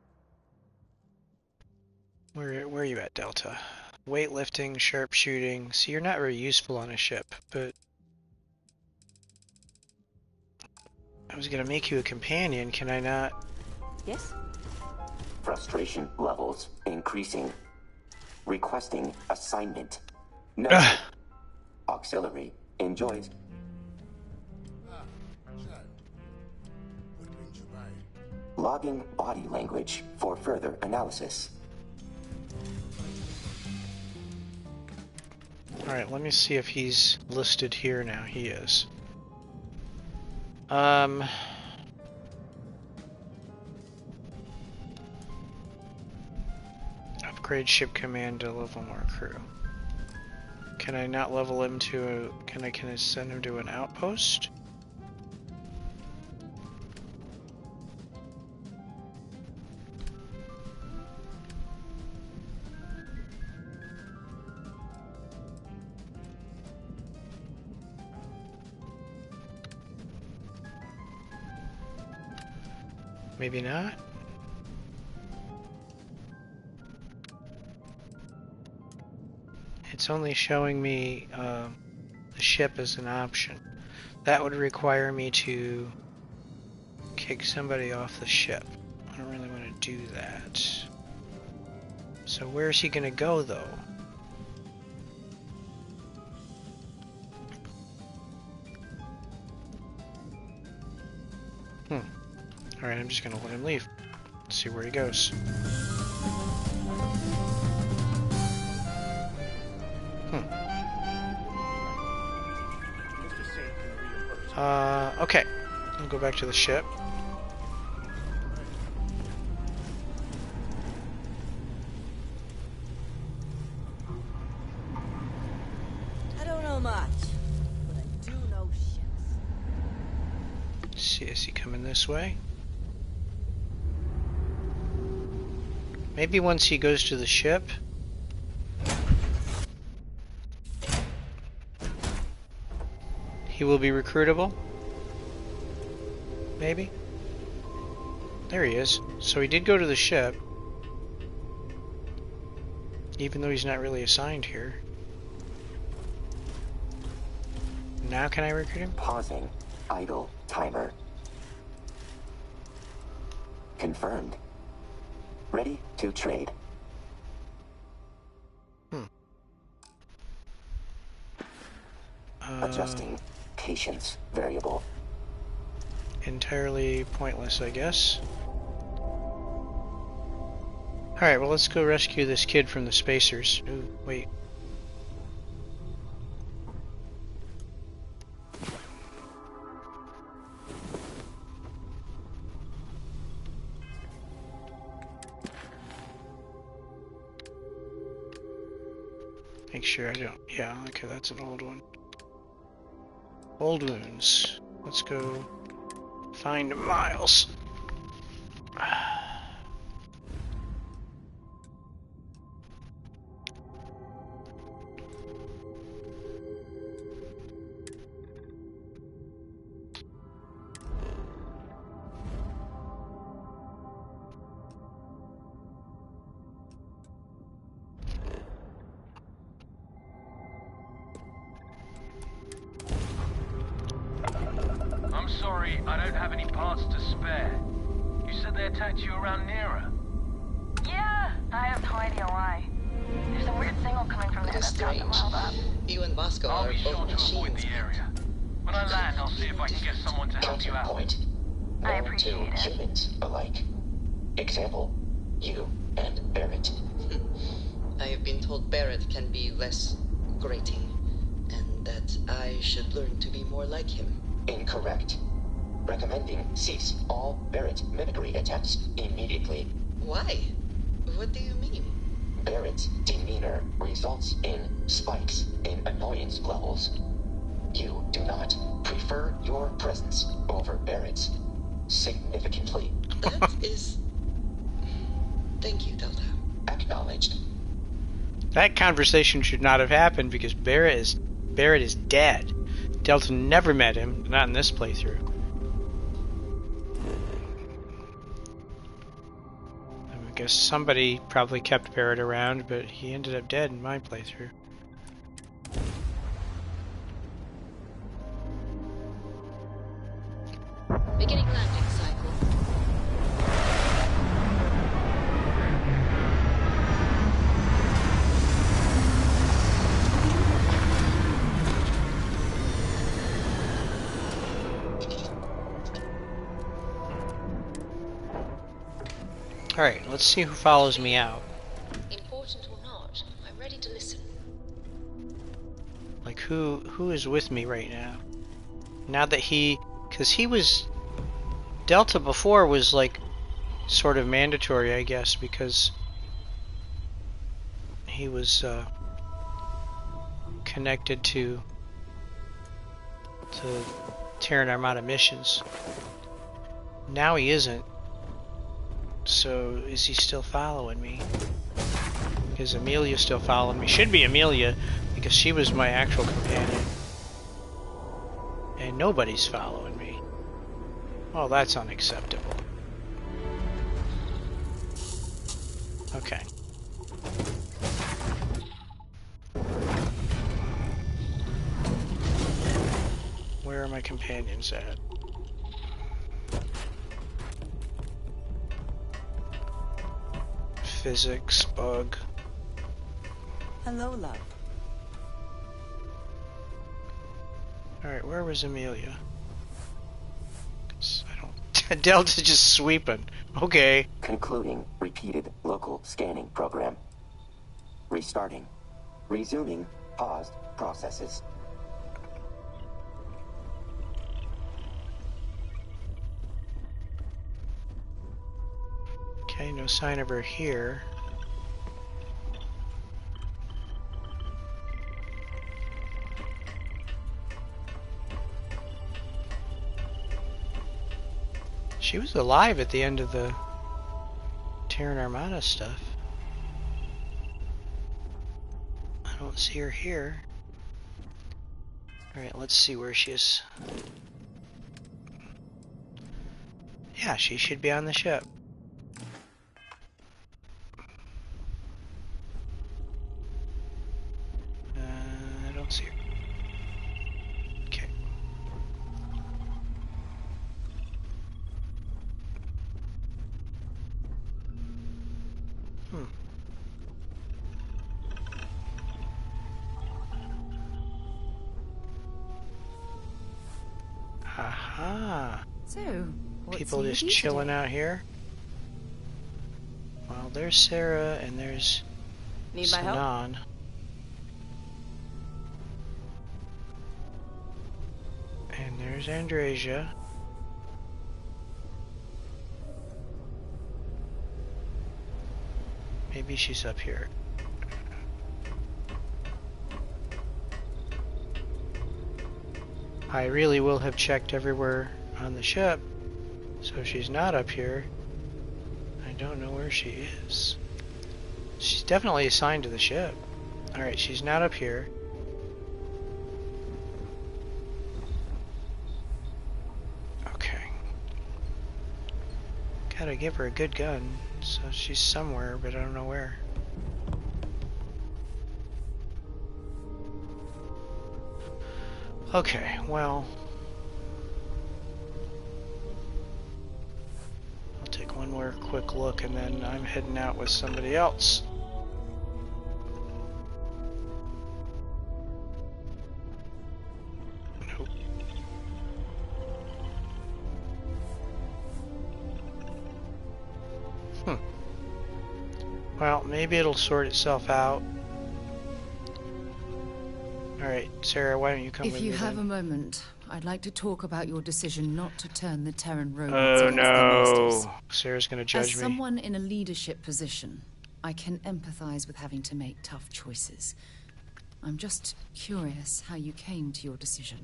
Where are you at, Delta? Weightlifting, sharpshooting. See, you're not very useful on a ship, but... I was gonna make you a companion, can I not? Yes? Frustration levels increasing. Requesting assignment. No. Auxiliary enjoys. Logging body language for further analysis. Alright, let me see if he's listed here now. He is. Upgrade ship command to level more crew. Can I not level him to a... Can I send him to an outpost? Maybe not? It's only showing me the ship as an option. That would require me to kick somebody off the ship. I don't really want to do that. So where's he gonna go though? Alright, I'm just gonna let him leave. See where he goes. Okay. I'll go back to the ship. I don't know much, but I do know ships. See, is he coming this way? Maybe once he goes to the ship. He will be recruitable? Maybe? There he is. So he did go to the ship. Even though he's not really assigned here. Now can I recruit him? Pausing. Idle timer. Confirmed. Ready to trade. Adjusting patience variable. Entirely pointless, I guess. Alright, well, let's go rescue this kid from the spacers. Ooh, wait. Make sure I don't. Yeah, okay, that's an old one. Old wounds. Let's go find Miles. I'm sorry, I don't have any parts to spare. You said they attacked you around Nera. Yeah, I have no idea why. There's a weird signal coming from there It is that's got them strange. held up. You and Vasco I'll are be sure both to avoid machines. the area. When I land, I'll see if I can get someone to help you out. Counterpoint. I No appreciate two it. humans alike. Example, you and Barrett. I have been told Barrett can be less grating, and that I should learn to be more like him. Incorrect. Recommending cease all Barrett mimicry attempts immediately. Why? What do you mean? Barrett's demeanor results in spikes in annoyance levels. You do not prefer your presence over Barrett's significantly. That is... Thank you, Delta. Acknowledged. That conversation should not have happened because Barrett is dead. Delta never met him, not in this playthrough. I guess somebody probably kept Barrett around, but he ended up dead in my playthrough. Beginning landing cycle. Alright, let's see who follows me out. Important or not, I'm ready to listen. Like, who is with me right now? Now that because he was... Delta before was, like, sort of mandatory, I guess, because he was, connected to Terran Armada missions. Now he isn't. So, is he still following me? Is Amelia still following me? Should be Amelia, because she was my actual companion. And nobody's following me. Well, that's unacceptable. Okay. Where are my companions at? Physics, bug. Hello, love. Alright, where was Amelia? 'Cause I don't... Delta's just sweeping. Okay. Concluding repeated local scanning program. Restarting. Resuming paused processes. No sign of her here. She was alive at the end of the Terran Armada stuff. I don't see her here. Alright, let's see where she is. Yeah, she should be on the ship. I don't see her. Okay. Aha. So, what's People new just with you chilling today? out here. Well, there's Sarah and there's Need my help? Sanan. And there's Andrasia. Maybe she's up here. I really will have checked everywhere on the ship, so if she's not up here, I don't know where she is. She's definitely assigned to the ship. Alright, she's not up here. Okay. Gotta give her a good gun, so she's somewhere, but I don't know where. Okay, well, I'll take one more quick look and then I'm heading out with somebody else. Nope. Well, maybe it'll sort itself out. Alright, Sarah, why don't you come with If me you have then? a moment, I'd like to talk about your decision not to turn the Terran robots Oh against their masters. no! Sarah's gonna As judge me. someone in a leadership position, I can empathize with having to make tough choices. I'm just curious how you came to your decision.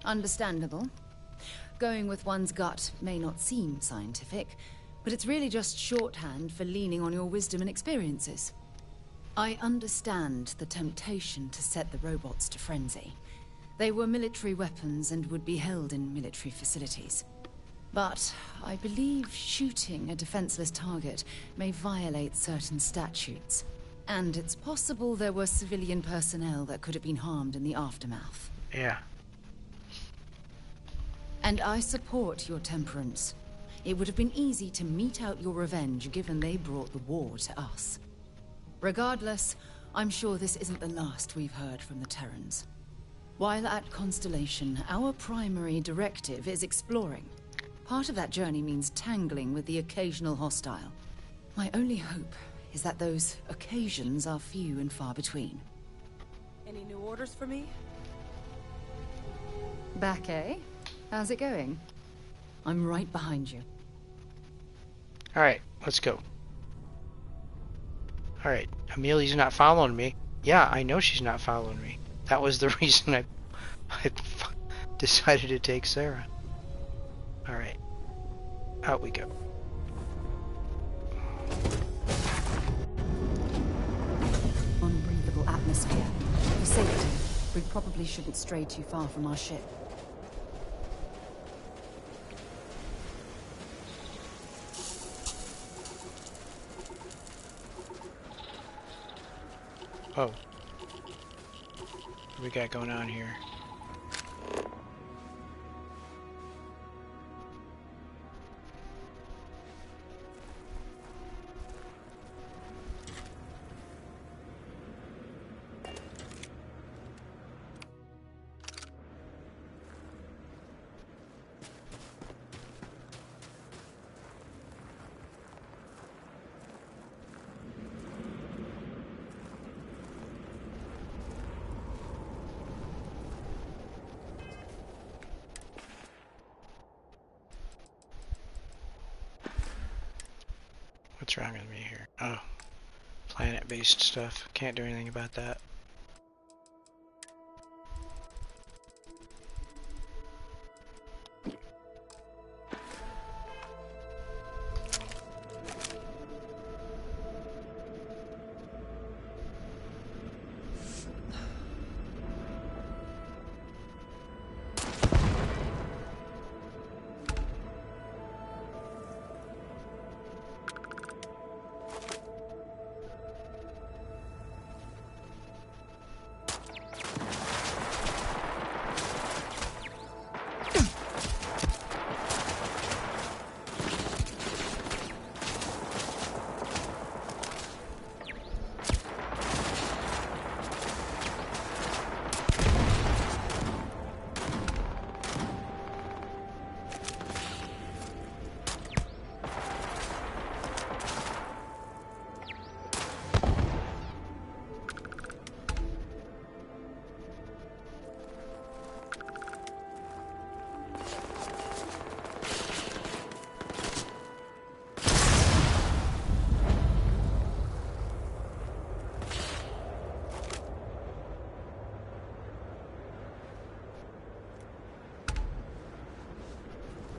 Understandable. Going with one's gut may not seem scientific, but it's really just shorthand for leaning on your wisdom and experiences. I understand the temptation to set the robots to frenzy. They were military weapons and would be held in military facilities. But I believe shooting a defenseless target may violate certain statutes. And it's possible there were civilian personnel that could have been harmed in the aftermath. Yeah. And I support your temperance. It would have been easy to mete out your revenge given they brought the war to us. Regardless, I'm sure this isn't the last we've heard from the Terrans. While at Constellation, our primary directive is exploring. Part of that journey means tangling with the occasional hostile. My only hope is that those occasions are few and far between. Any new orders for me? Back, eh? How's it going? I'm right behind you. Alright, let's go. Alright, Amelia's not following me. Yeah, I know she's not following me. That was the reason I decided to take Sarah. Alright, out we go. Unbreathable atmosphere. For safety, we probably shouldn't stray too far from our ship. Oh. What do we got going on here? What's wrong with me here? Oh, planet-based stuff. Can't do anything about that.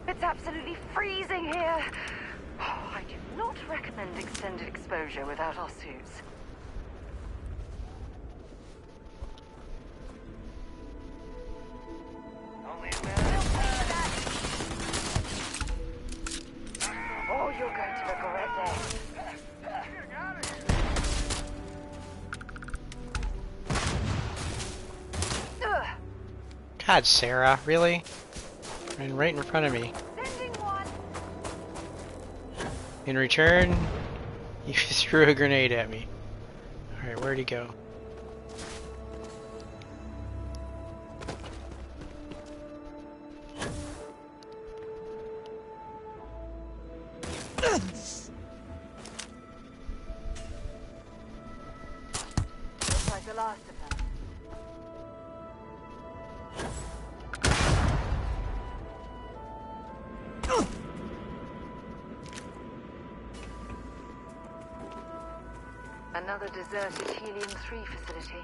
It's absolutely freezing here. Oh, I do not recommend extended exposure without our suits. Oh, you're going to regret this. God, Sarah, really? Ran right in front of me. In return, you threw a grenade at me. Alright, where'd he go? Looks like the last of them. Another deserted Helium-3 facility.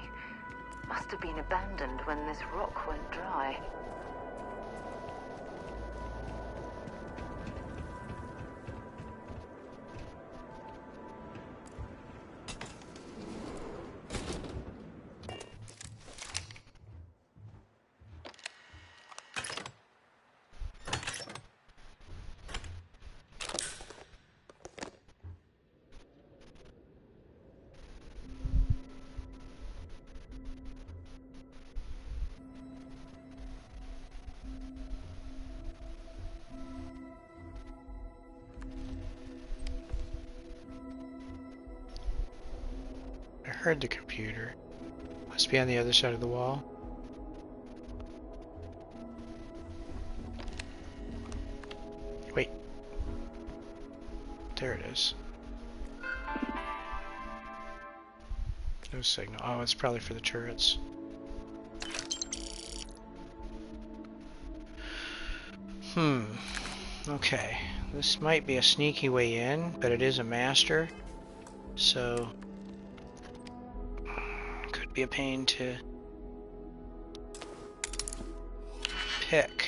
Must have been abandoned when this rock went dry. I heard the computer. Must be on the other side of the wall. Wait. There it is. No signal. Oh, it's probably for the turrets. Okay. This might be a sneaky way in, but it is a master. So could be a pain to pick.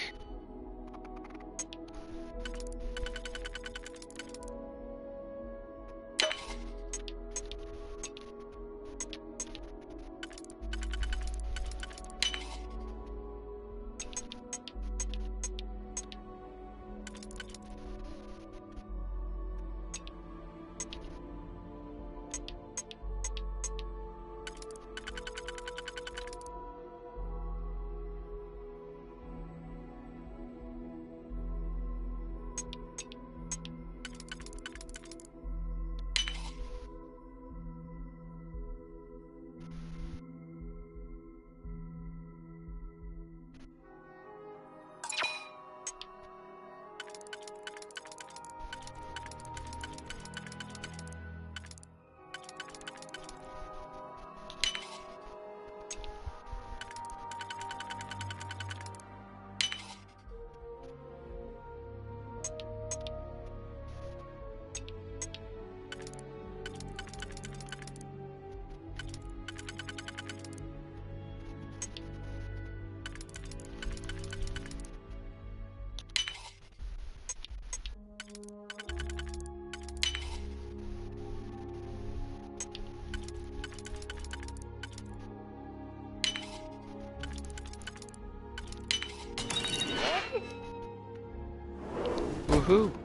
Woohoo!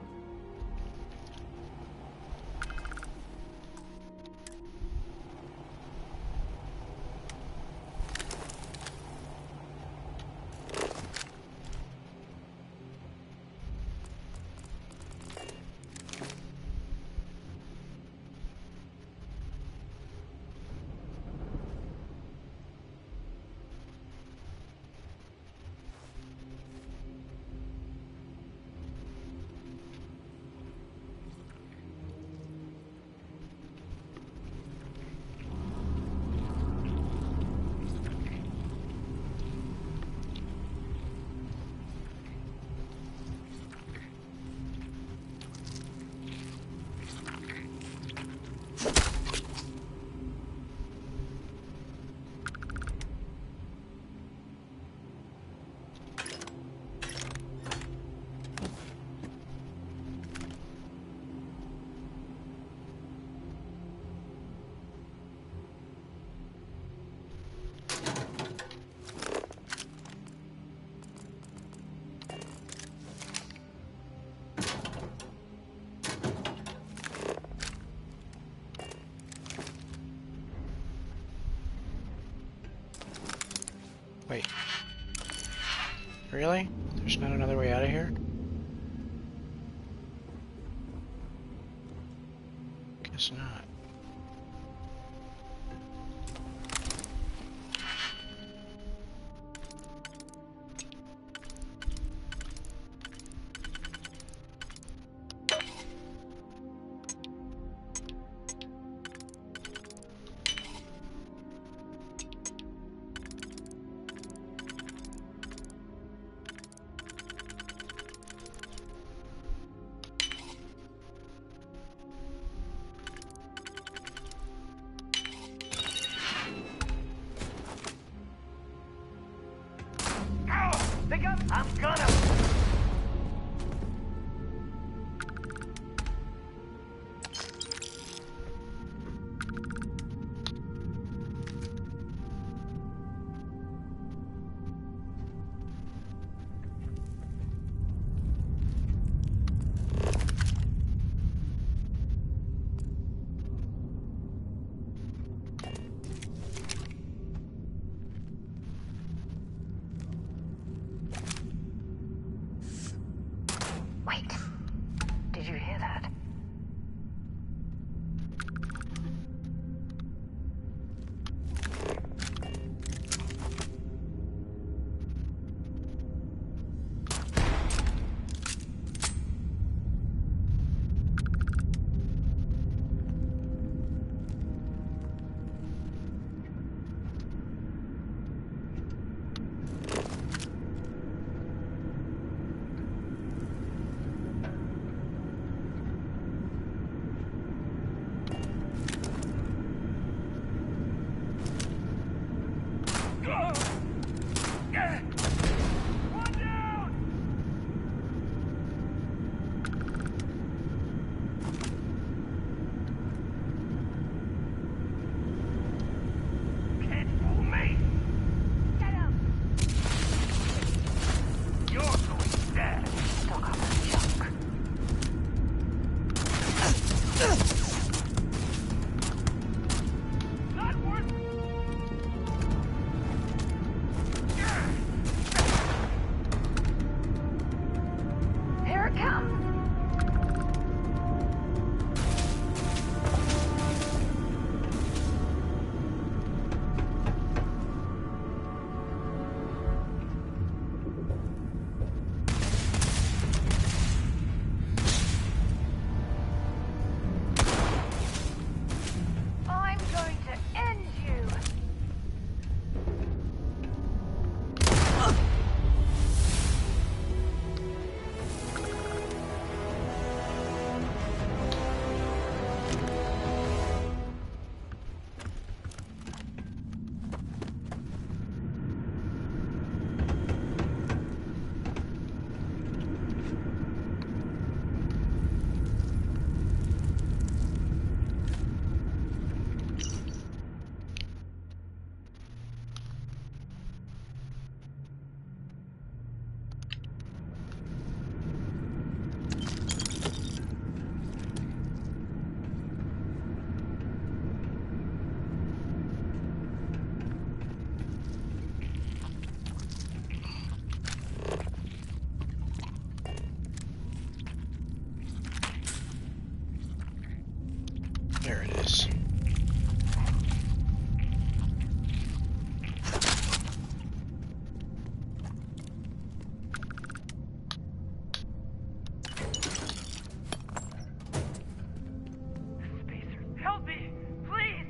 Wait. Really? There's not another way out of here? Guess not. There it is. Help me, please!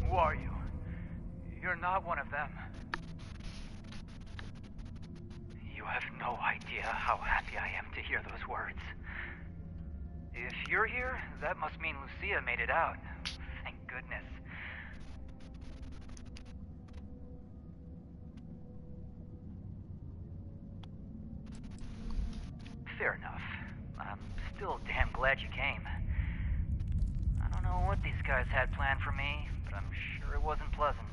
Who are you? You're not one of them. You have no idea how happy I am to hear those words. If you're here, that must mean Lucia made it out. Thank goodness. Fair enough. I'm still damn glad you came. I don't know what these guys had planned for me, but I'm sure it wasn't pleasant.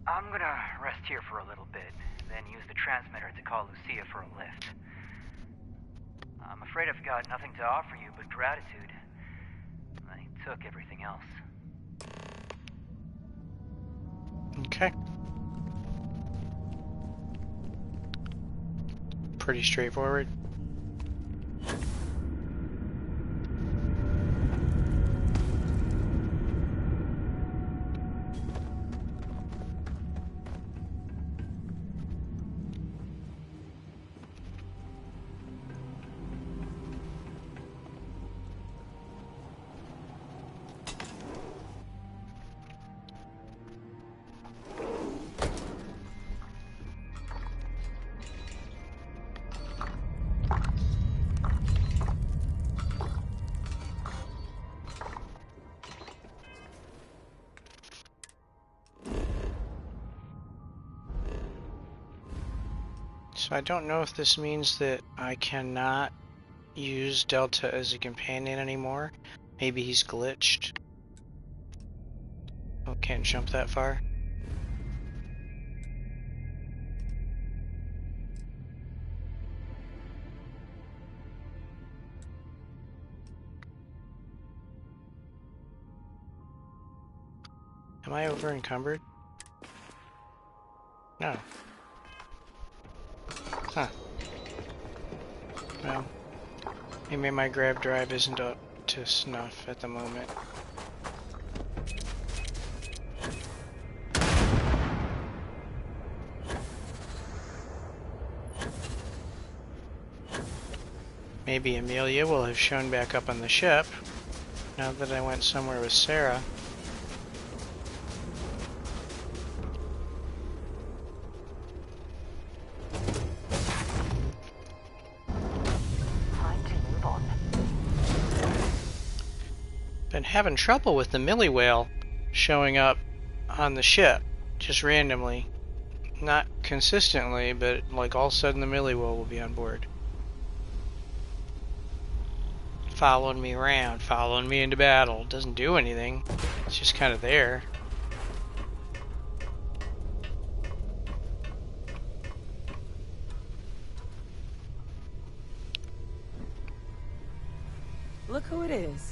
I'm gonna rest here for a little bit, then use the transmitter to call Lucia for a lift. I'm afraid I've got nothing to offer you but gratitude. I took everything else. Okay. Pretty straightforward. So I don't know if this means that I cannot use Delta as a companion anymore. Maybe he's glitched. Oh, can't jump that far. Am I over encumbered? No. Huh. Well, maybe my grab drive isn't up to snuff at the moment. Maybe Amelia will have shown back up on the ship now that I went somewhere with Sarah. Been having trouble with the Millie Whale showing up on the ship, just randomly. Not consistently, but like all of a sudden the Millie Whale will be on board. Following me around, following me into battle. Doesn't do anything, it's just kind of there. Look who it is.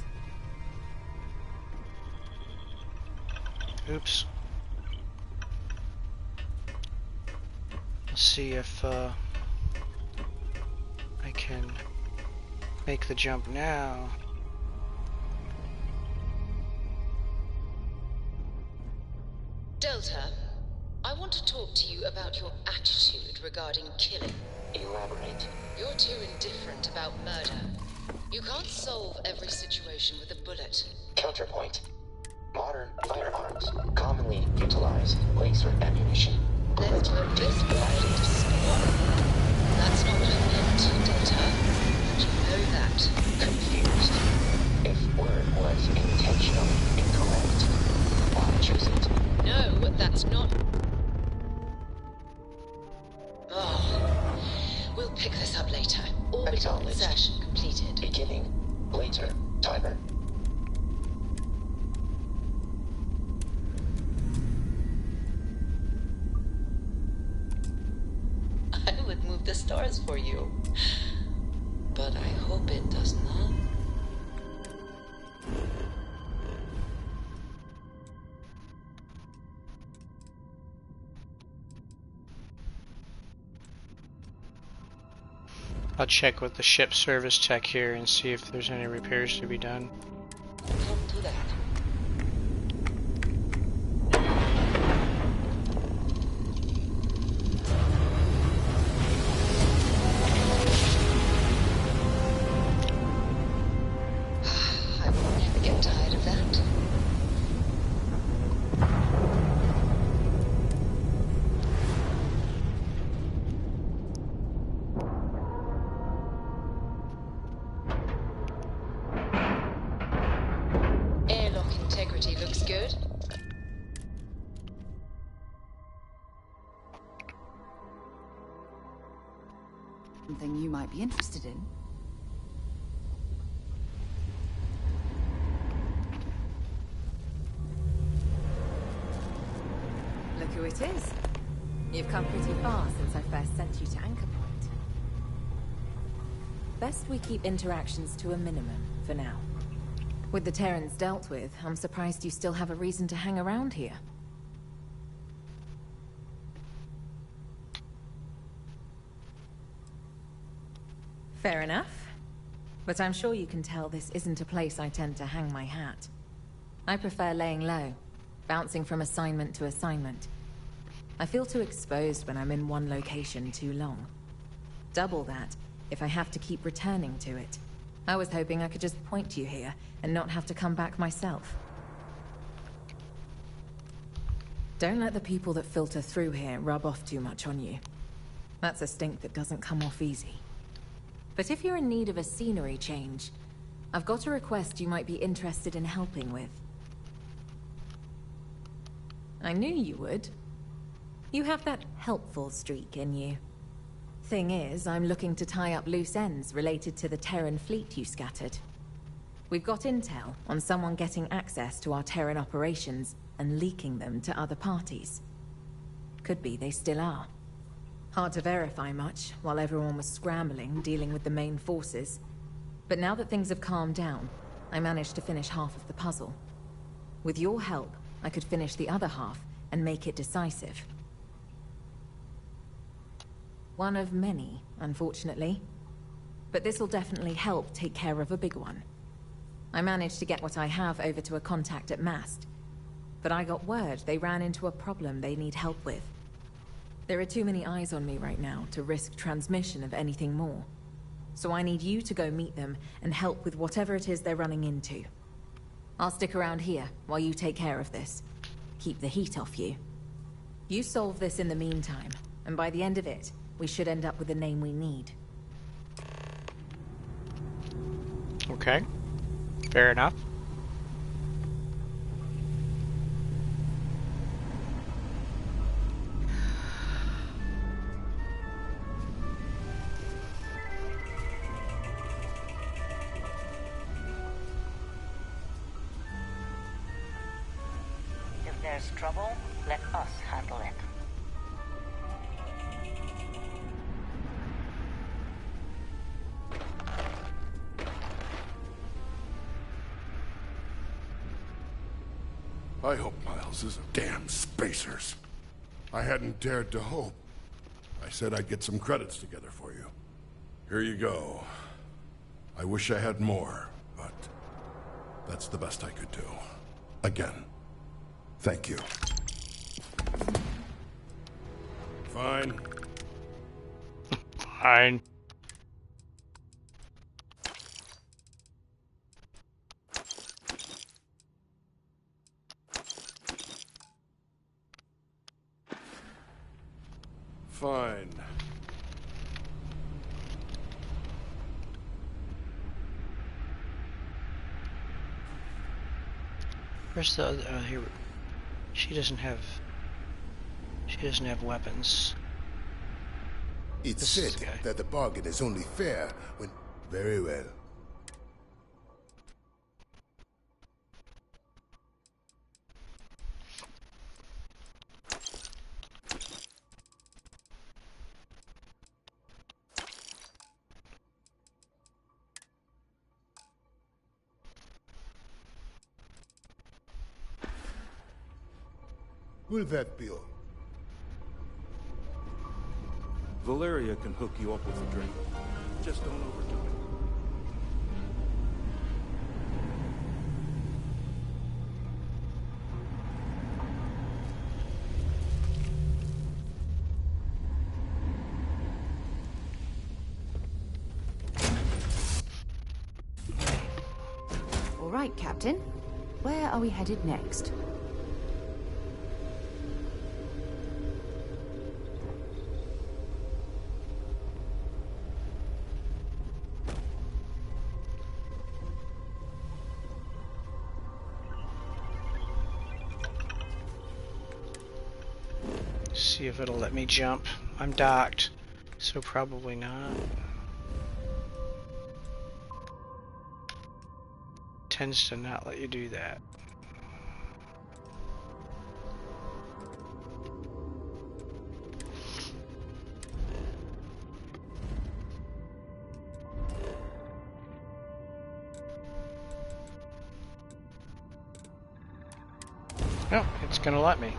Oops. Let's see if I can make the jump now. Delta, I want to talk to you about your attitude regarding killing. Elaborate. You're too indifferent about murder. You can't solve every situation with a bullet. Counterpoint. Modern firearms commonly utilize laser ammunition. Let's put this body to score. That's not what I meant, Delta. And you know that. Confused. If word was intentionally incorrect, why choose it? No, that's not... Oh. We'll pick this up later. Orbital insertion completed. Beginning. Later. Timer. I would move the stars for you. But I hope it does not. I'll check with the ship service tech here and see if there's any repairs to be done. Come to that. I will never get tired of that. Airlock integrity looks good. Something you might be interested in. Look who it is. You've come pretty far since I first sent you to Anchor Point. Best we keep interactions to a minimum for now. With the Terrans dealt with, I'm surprised you still have a reason to hang around here. Fair enough. But I'm sure you can tell this isn't a place I tend to hang my hat. I prefer laying low, bouncing from assignment to assignment. I feel too exposed when I'm in one location too long. Double that if I have to keep returning to it. I was hoping I could just point you here and not have to come back myself. Don't let the people that filter through here rub off too much on you. That's a stink that doesn't come off easy. But if you're in need of a scenery change, I've got a request you might be interested in helping with. I knew you would. You have that helpful streak in you. Thing is, I'm looking to tie up loose ends related to the Terran fleet you scattered. We've got intel on someone getting access to our Terran operations and leaking them to other parties. Could be they still are. Hard to verify much, while everyone was scrambling, dealing with the main forces. But now that things have calmed down, I managed to finish half of the puzzle. With your help, I could finish the other half and make it decisive. One of many, unfortunately. But this'll definitely help take care of a big one. I managed to get what I have over to a contact at Mast. But I got word they ran into a problem they need help with. There are too many eyes on me right now to risk transmission of anything more. So I need you to go meet them and help with whatever it is they're running into. I'll stick around here while you take care of this. Keep the heat off you. You solve this in the meantime, and by the end of it, we should end up with the name we need. Okay. Fair enough. If there's trouble, let us handle it. I hope Miles is damn spacers. I hadn't dared to hope. I said I'd get some credits together for you. Here you go. I wish I had more, but that's the best I could do. Again, thank you. Fine. Fine. Fine. Where's the other? Here. She doesn't have weapons. It's said that the bargain is only fair when... Very well. Will that be all? Valeria can hook you up with a drink. Just don't overdo it. All right, Captain. Where are we headed next? See if it'll let me jump. I'm docked, so probably not. Tends to not let you do that. Oh, it's gonna let me.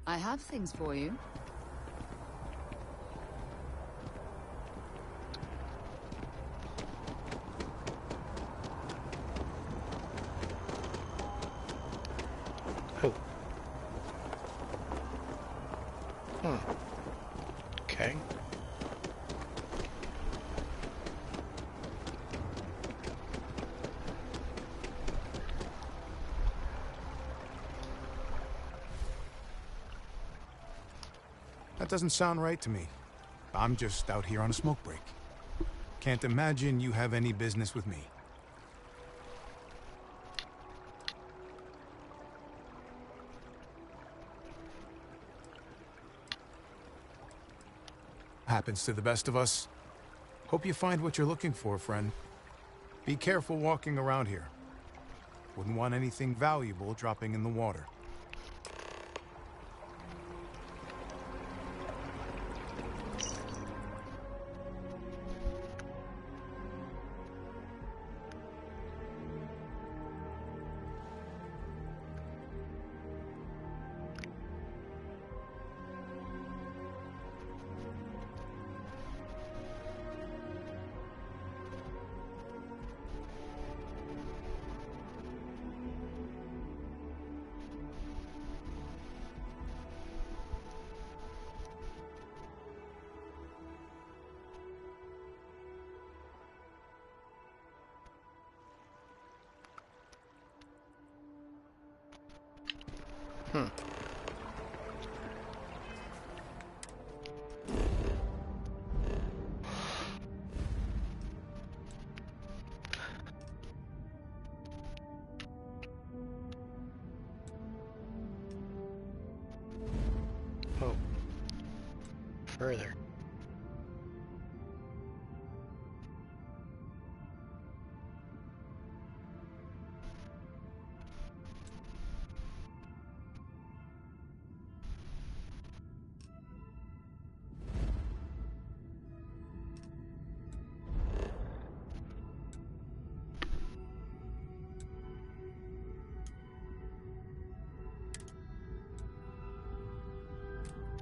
I have things for you. Oh. Okay. That doesn't sound right to me. I'm just out here on a smoke break. Can't imagine you have any business with me. Happens to the best of us. Hope you find what you're looking for, friend. Be careful walking around here. Wouldn't want anything valuable dropping in the water. Oh. Further.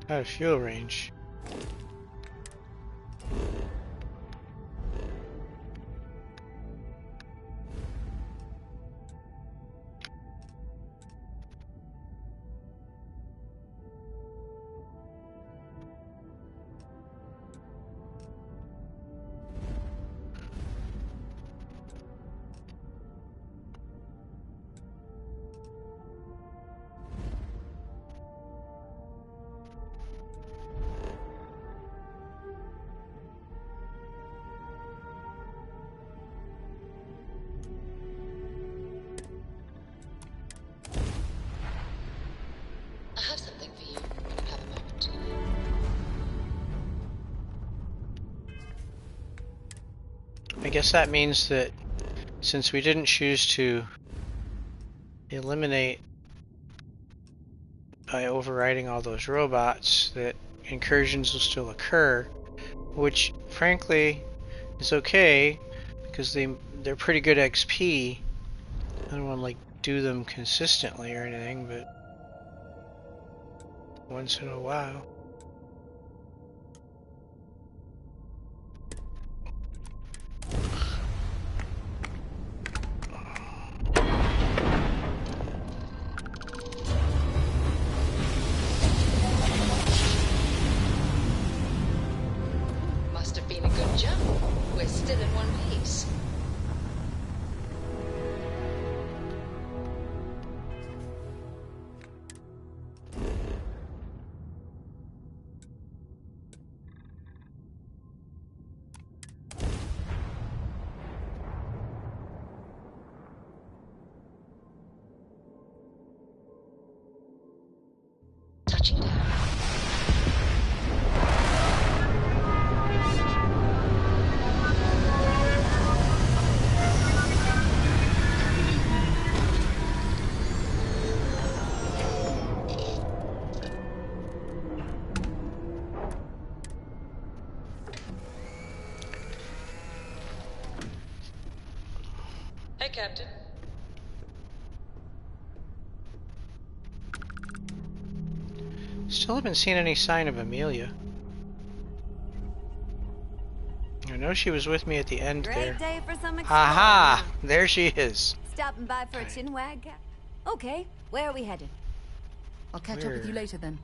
Out of fuel range. I have something for you when you have a moment. I guess that means that since we didn't choose to eliminate by overriding all those robots, that incursions will still occur, which frankly is okay because they're pretty good XP. I don't want to like do them consistently or anything, but once in a while. Must have been a good jump. We're still in one piece. Touching down. Hey, Captain. Still haven't seen any sign of Amelia. I know she was with me at the end there. Great day for some exploring. Aha! There she is. Stopping by for a chin wag? Okay, where are we headed? I'll catch up with you later then.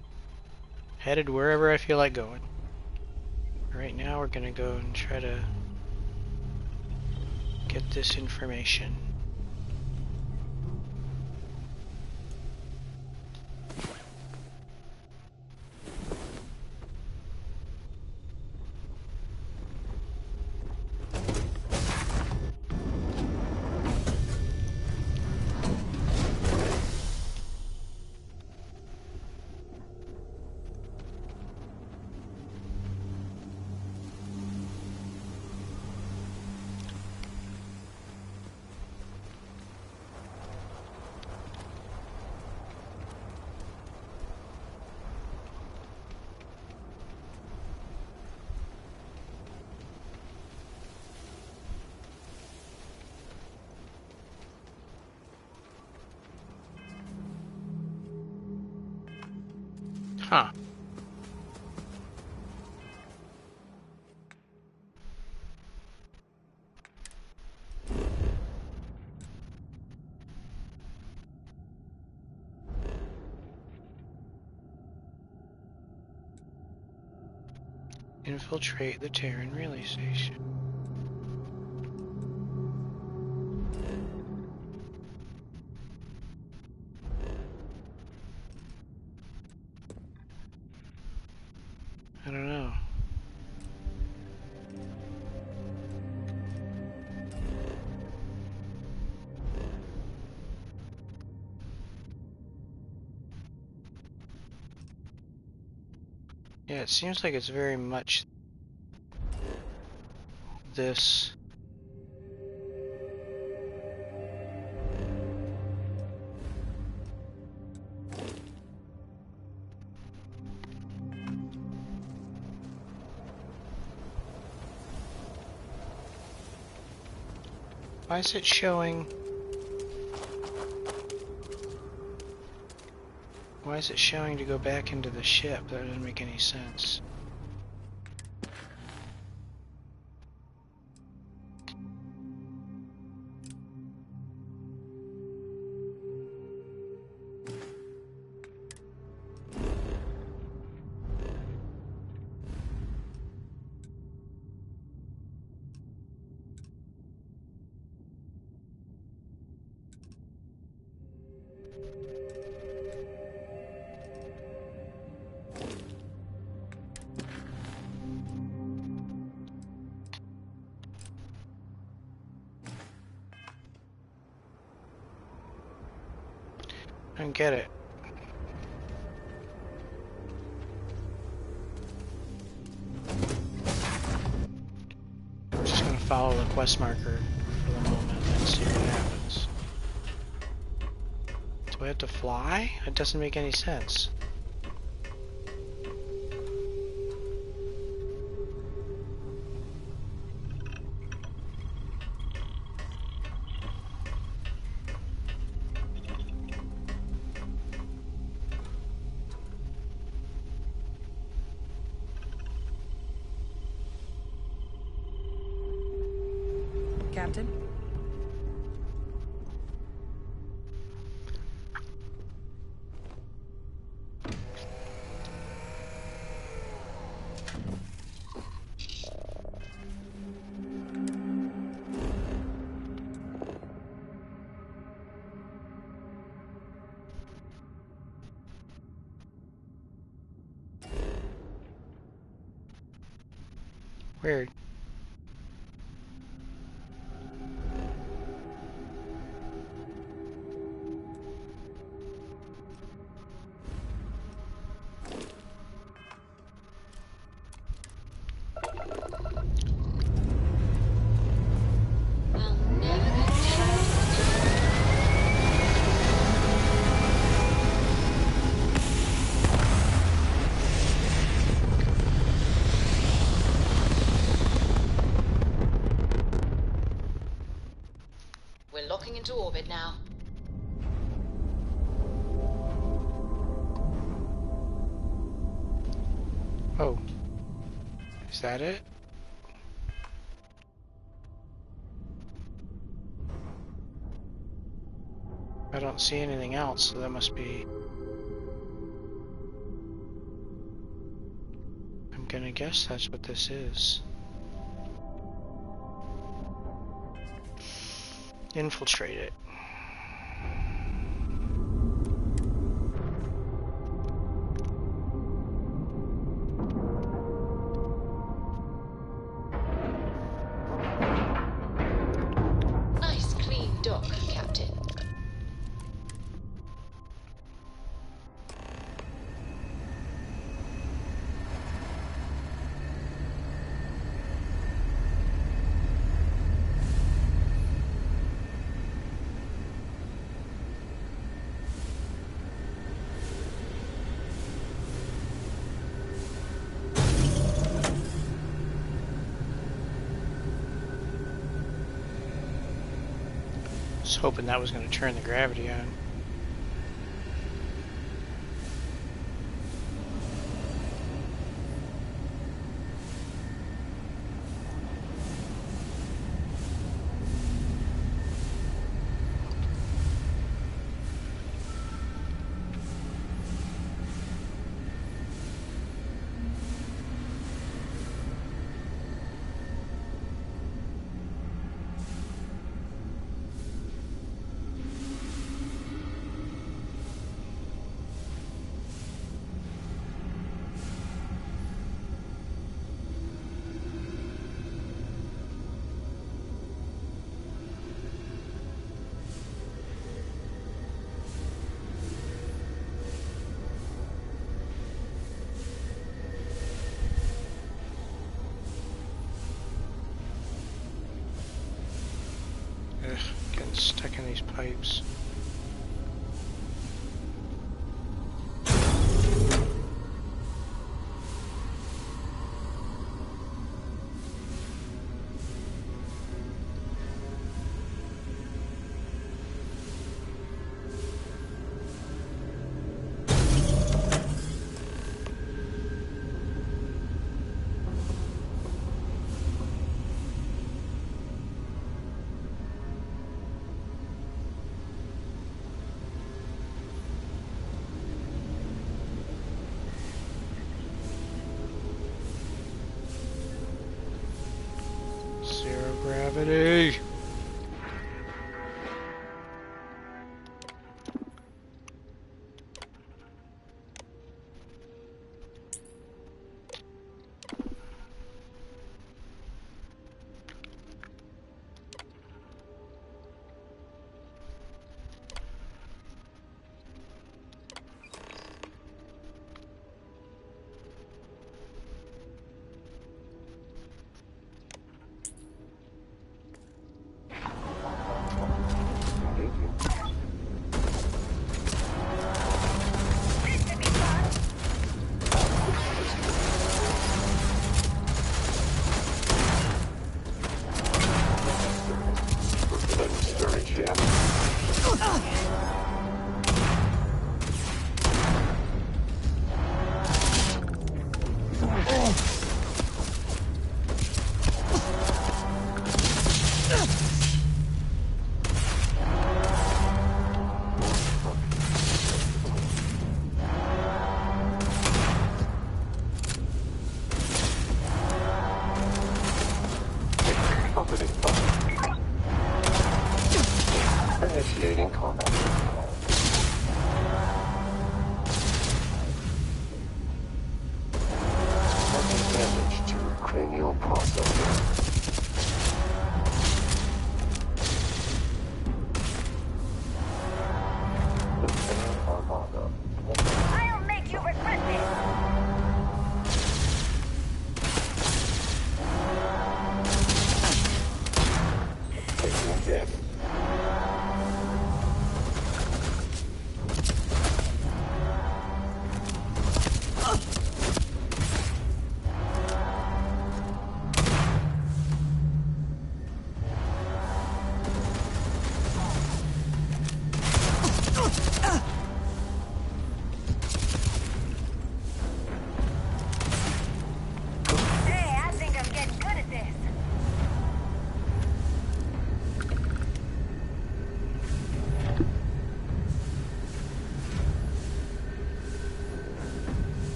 Headed wherever I feel like going. Right now we're gonna go and try to get this information. Huh. Infiltrate the Terran relay station. I don't know. Yeah, it seems like it's very much this. Why is it showing? Why is it showing to go back into the ship? That doesn't make any sense. I don't get it. I'm just gonna follow the quest marker for the moment and see what happens. Do I have to fly? It doesn't make any sense. Captain. Weird. We're locking into orbit now. Oh. Is that it? I don't see anything else, so that must be... I'm gonna guess that's what this is. Infiltrate it. Nice clean dock, Captain. I was hoping that was going to turn the gravity on. Ugh, getting stuck in these pipes. Zero gravity.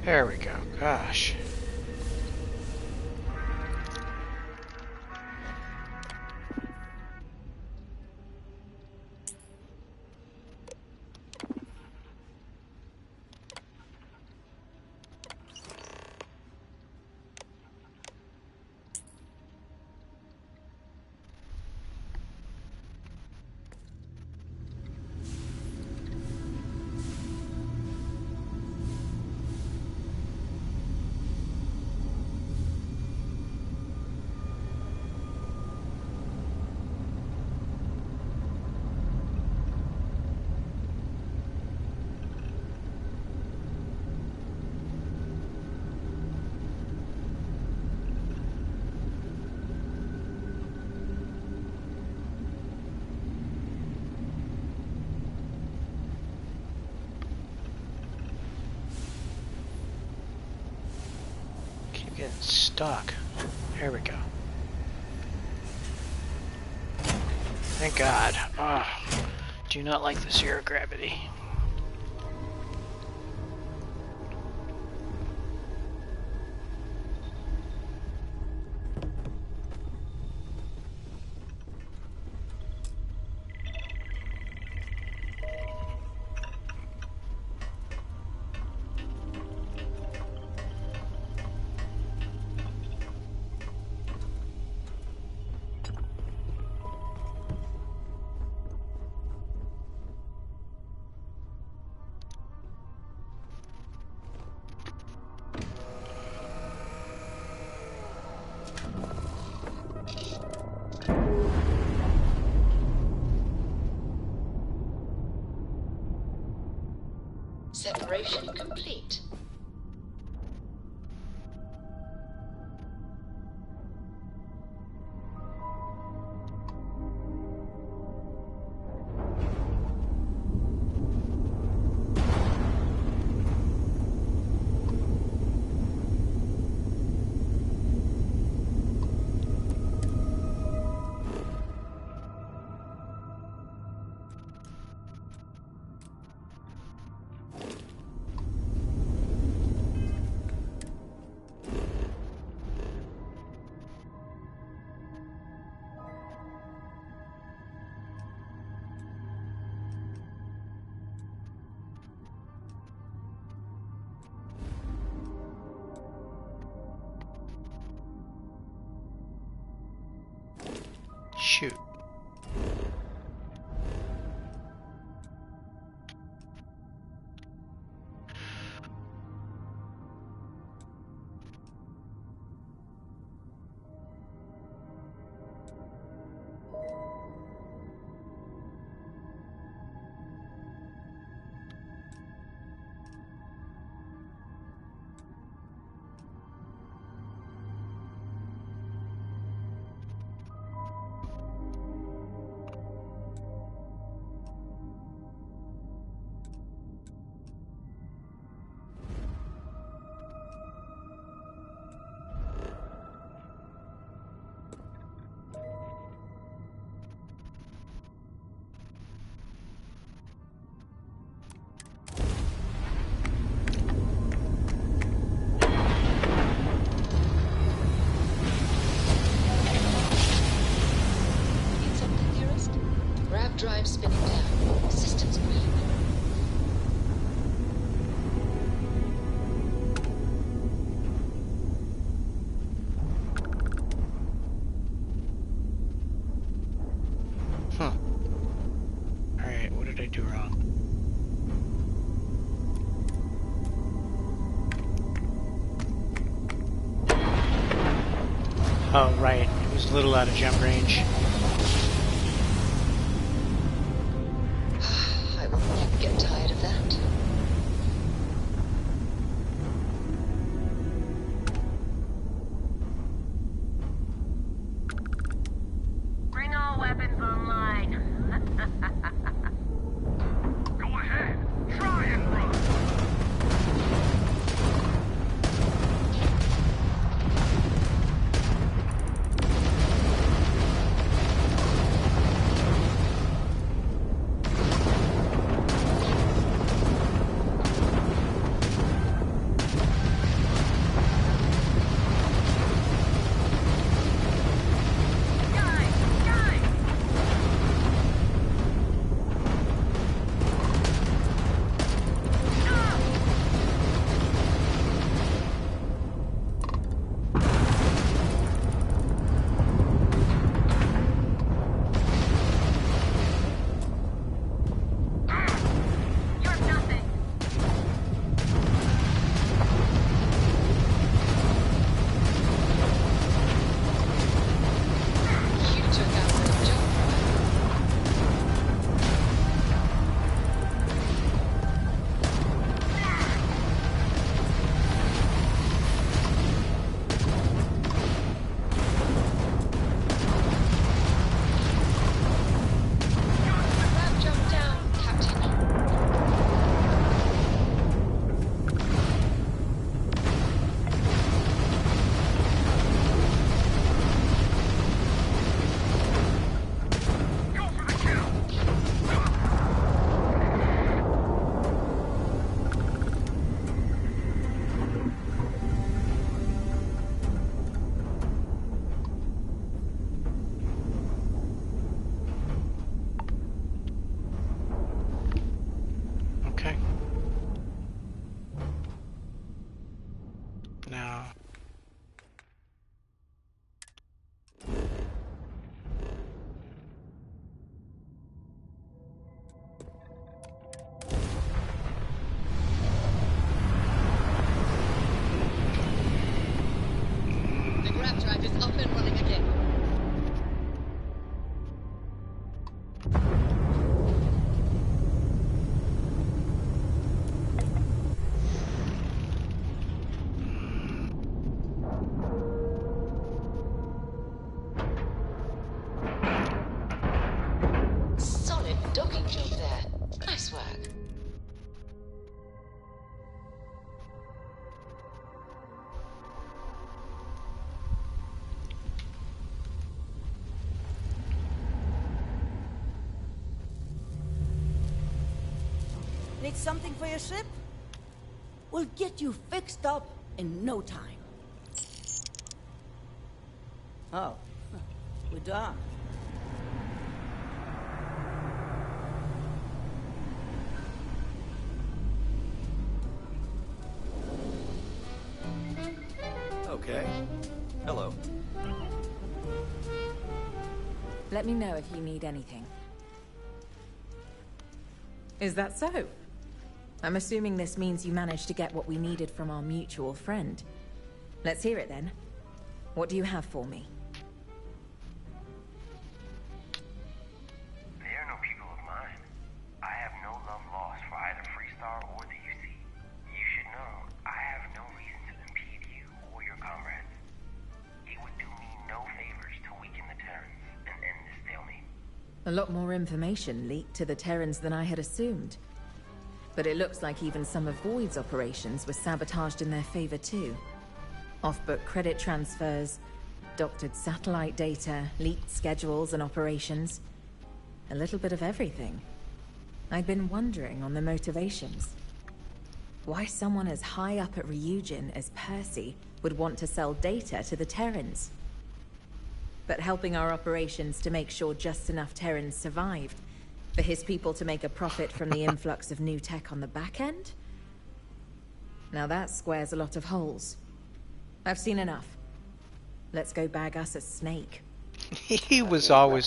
There we go. Gosh. Getting stuck. There we go. Thank God. Oh, do not like the zero gravity. Separation complete. Shoot. Drive spinning down. Systems green. Huh. Alright, what did I do wrong? Oh, right. It was a little out of jump range. Get tired of that. Bring all weapons online. Go ahead. Try and run. swag. Need something for your ship? We'll get you fixed up in no time. Oh, we're done. Okay. Hello. Let me know if you need anything. Is that so? I'm assuming this means you managed to get what we needed from our mutual friend. Let's hear it then. What do you have for me? They are no people of mine. I have no love lost for either Freestar or the UC. You should know, I have no reason to impede you or your comrades. It would do me no favors to weaken the Terrans and end this stalemate. A lot more information leaked to the Terrans than I had assumed. But it looks like even some of Void's operations were sabotaged in their favor too. Off-book credit transfers, doctored satellite data, leaked schedules and operations. A little bit of everything. I'd been wondering on the motivations. Why someone as high up at Ryujin as Percy would want to sell data to the Terrans. But helping our operations to make sure just enough Terrans survived, for his people to make a profit from the influx of new tech on the back end? Now that squares a lot of holes. I've seen enough. Let's go bag us a snake. He always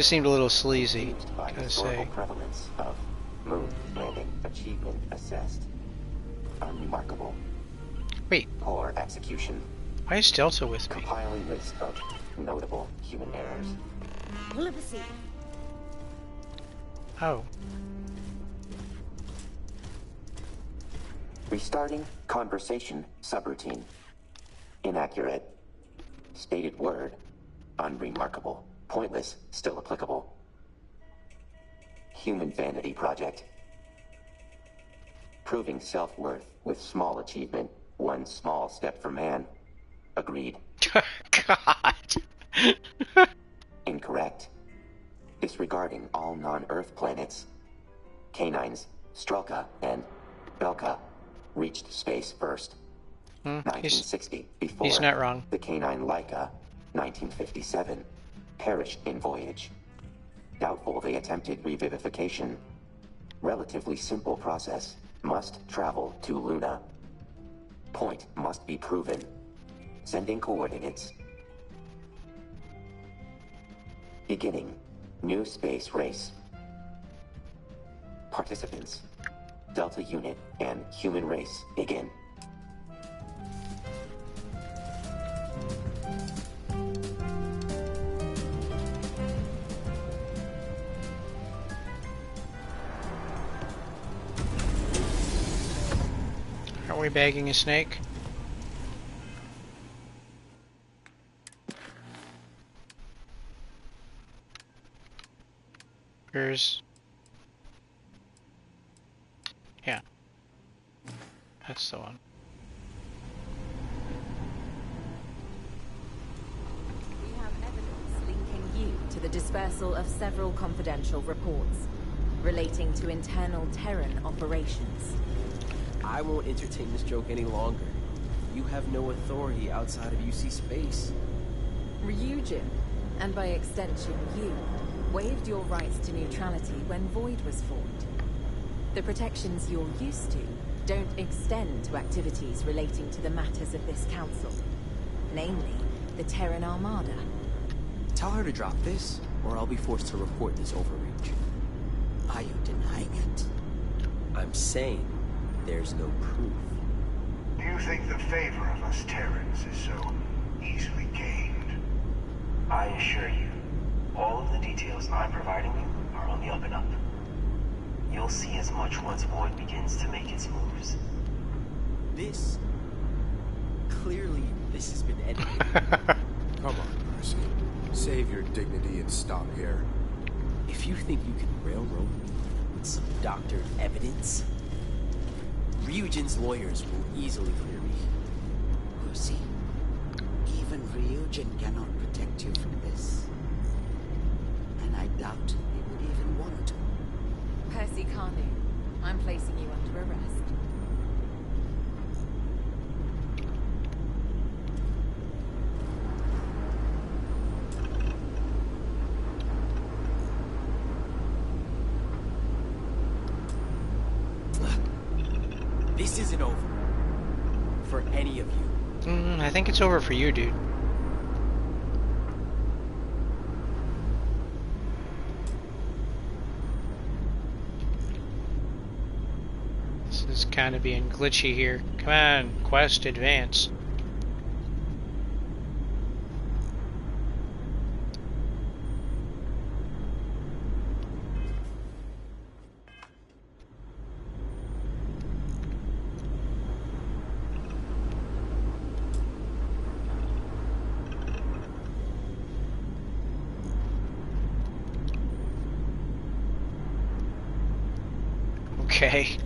seemed a little sleazy, gotta say. Prevalence of moon landing achievement assessed. Unremarkable. Wait. Poor execution. Why is Delta with me? Compiling list of notable human errors. We'll have a seat. Oh. Restarting conversation subroutine. Inaccurate. Stated word. Unremarkable. Pointless. Still applicable. Human vanity project. Proving self-worth with small achievement. One small step for man. Agreed. God. Incorrect. Disregarding all non-Earth planets. Canines, Strelka, and Belka reached space first. 1960, before he's not wrong. The canine Laika, 1957, perished in voyage. Doubtful they attempted revivification. Relatively simple process. Must travel to Luna. Point must be proven. Sending coordinates. Beginning. New space race. Participants. Delta unit and human race begin. Are we bagging a snake? Yeah. That's the one. We have evidence linking you to the dispersal of several confidential reports relating to internal Terran operations. I won't entertain this joke any longer. You have no authority outside of UC space. Ryujin, and by extension you, waived your rights to neutrality when Void was formed. The protections you're used to don't extend to activities relating to the matters of this council, namely the Terran Armada. Tell her to drop this, or I'll be forced to report this overreach. Are you denying it? I'm saying there's no proof. Do you think the favor of us Terrans is so easily gained? I assure you, all of the details I'm providing you are on the up and up. You'll see as much once Void begins to make its moves. This has been edited. Come on, Percy. Save your dignity and stop here. If you think you can railroad me, Some doctored evidence? Ryujin's lawyers will easily clear me. Lucy, even Ryujin cannot protect you from this. And I doubt he would even want to. Percy Carnu, I'm placing you under arrest. This isn't over. For any of you. I think it's over for you, dude. This is kind of being glitchy here. Come on, quest, advance. Okay.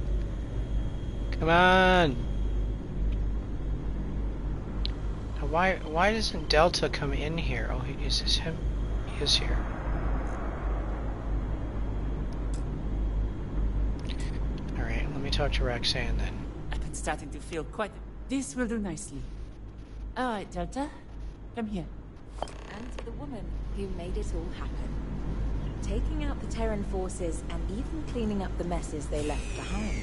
Come on. Now why doesn't Delta come in here? Oh, is this him? He is here. Alright, let me talk to Roxanne then. I've been starting to feel quite... This will do nicely. Alright, Delta. Come here. And to the woman who made it all happen. Taking out the Terran forces and even cleaning up the messes they left behind.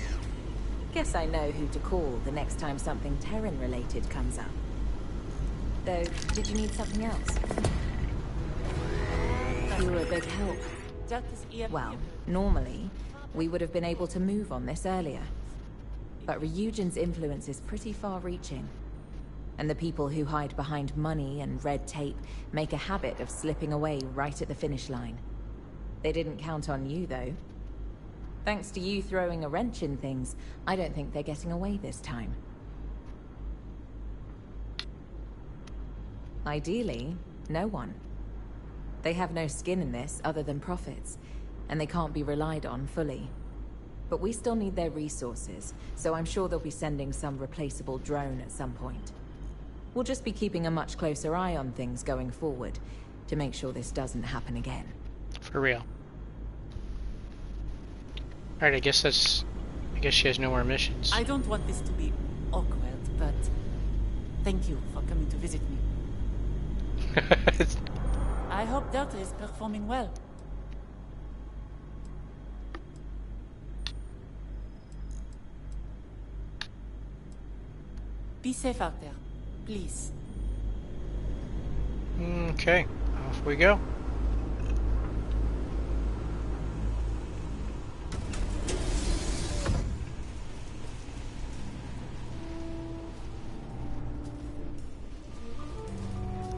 Guess I know who to call the next time something Terran-related comes up. Though, did you need something else? You were a big help. Well, normally, we would have been able to move on this earlier. But Ryujin's influence is pretty far-reaching. And the people who hide behind money and red tape make a habit of slipping away right at the finish line. They didn't count on you, though. Thanks to you throwing a wrench in things, I don't think they're getting away this time. Ideally, no one. They have no skin in this other than profits, and they can't be relied on fully. But we still need their resources, so I'm sure they'll be sending some replaceable drone at some point. We'll just be keeping a much closer eye on things going forward, to make sure this doesn't happen again. For real. Alright, I guess she has no more missions. I don't want this to be awkward, but thank you for coming to visit me. I hope Delta is performing well. Be safe out there, please. Okay, off we go.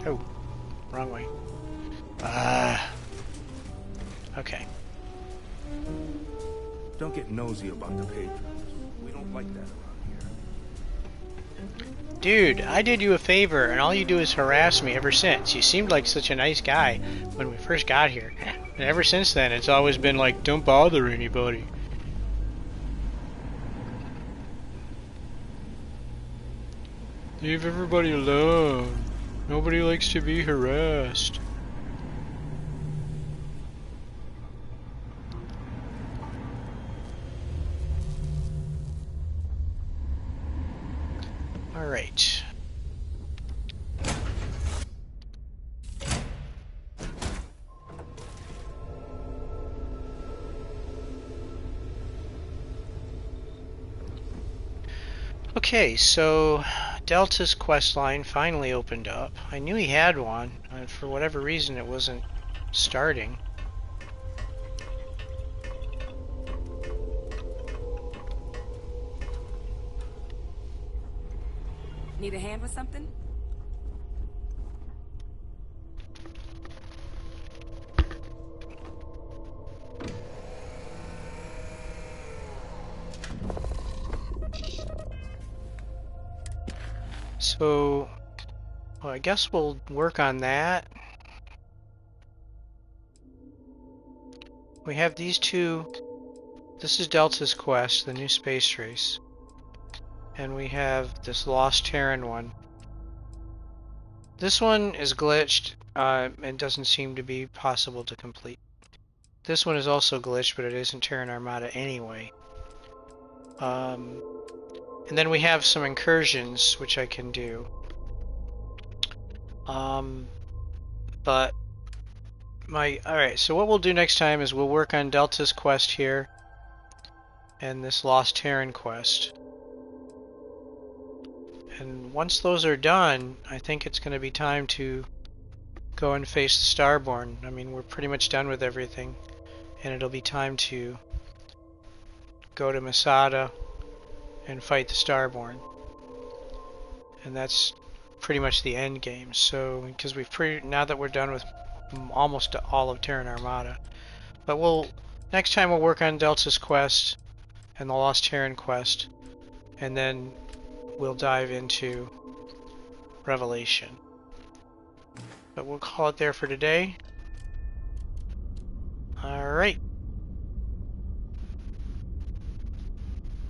Oh, wrong way. Okay. Don't get nosy about the patrons. We don't like that around here. Dude, I did you a favor, and all you do is harass me ever since. You seemed like such a nice guy when we first got here. And ever since then, it's always been like, don't bother anybody. Leave everybody alone. Nobody likes to be harassed. All right. Okay, so Delta's quest line finally opened up. I knew he had one, and for whatever reason it wasn't starting. Need a hand with something? So, well, I guess we'll work on that. We have these two This is Delta's quest, the new space race. And we have this Lost Terran one. This one is glitched and doesn't seem to be possible to complete. This one is also glitched, but it isn't Terran Armada anyway. And then we have some incursions, which I can do. But alright, so what we'll do next time is we'll work on Delta's quest here and this Lost Terran quest. And once those are done, I think it's going to be time to go and face the Starborn. I mean, we're pretty much done with everything, and it'll be time to go to Masada and fight the Starborn. And that's pretty much the end game. So, because now that we're done with almost all of Terran Armada, but next time we'll work on Delta's quest and the Lost Terran quest, and then we'll dive into Revelation. But we'll call it there for today. Alright.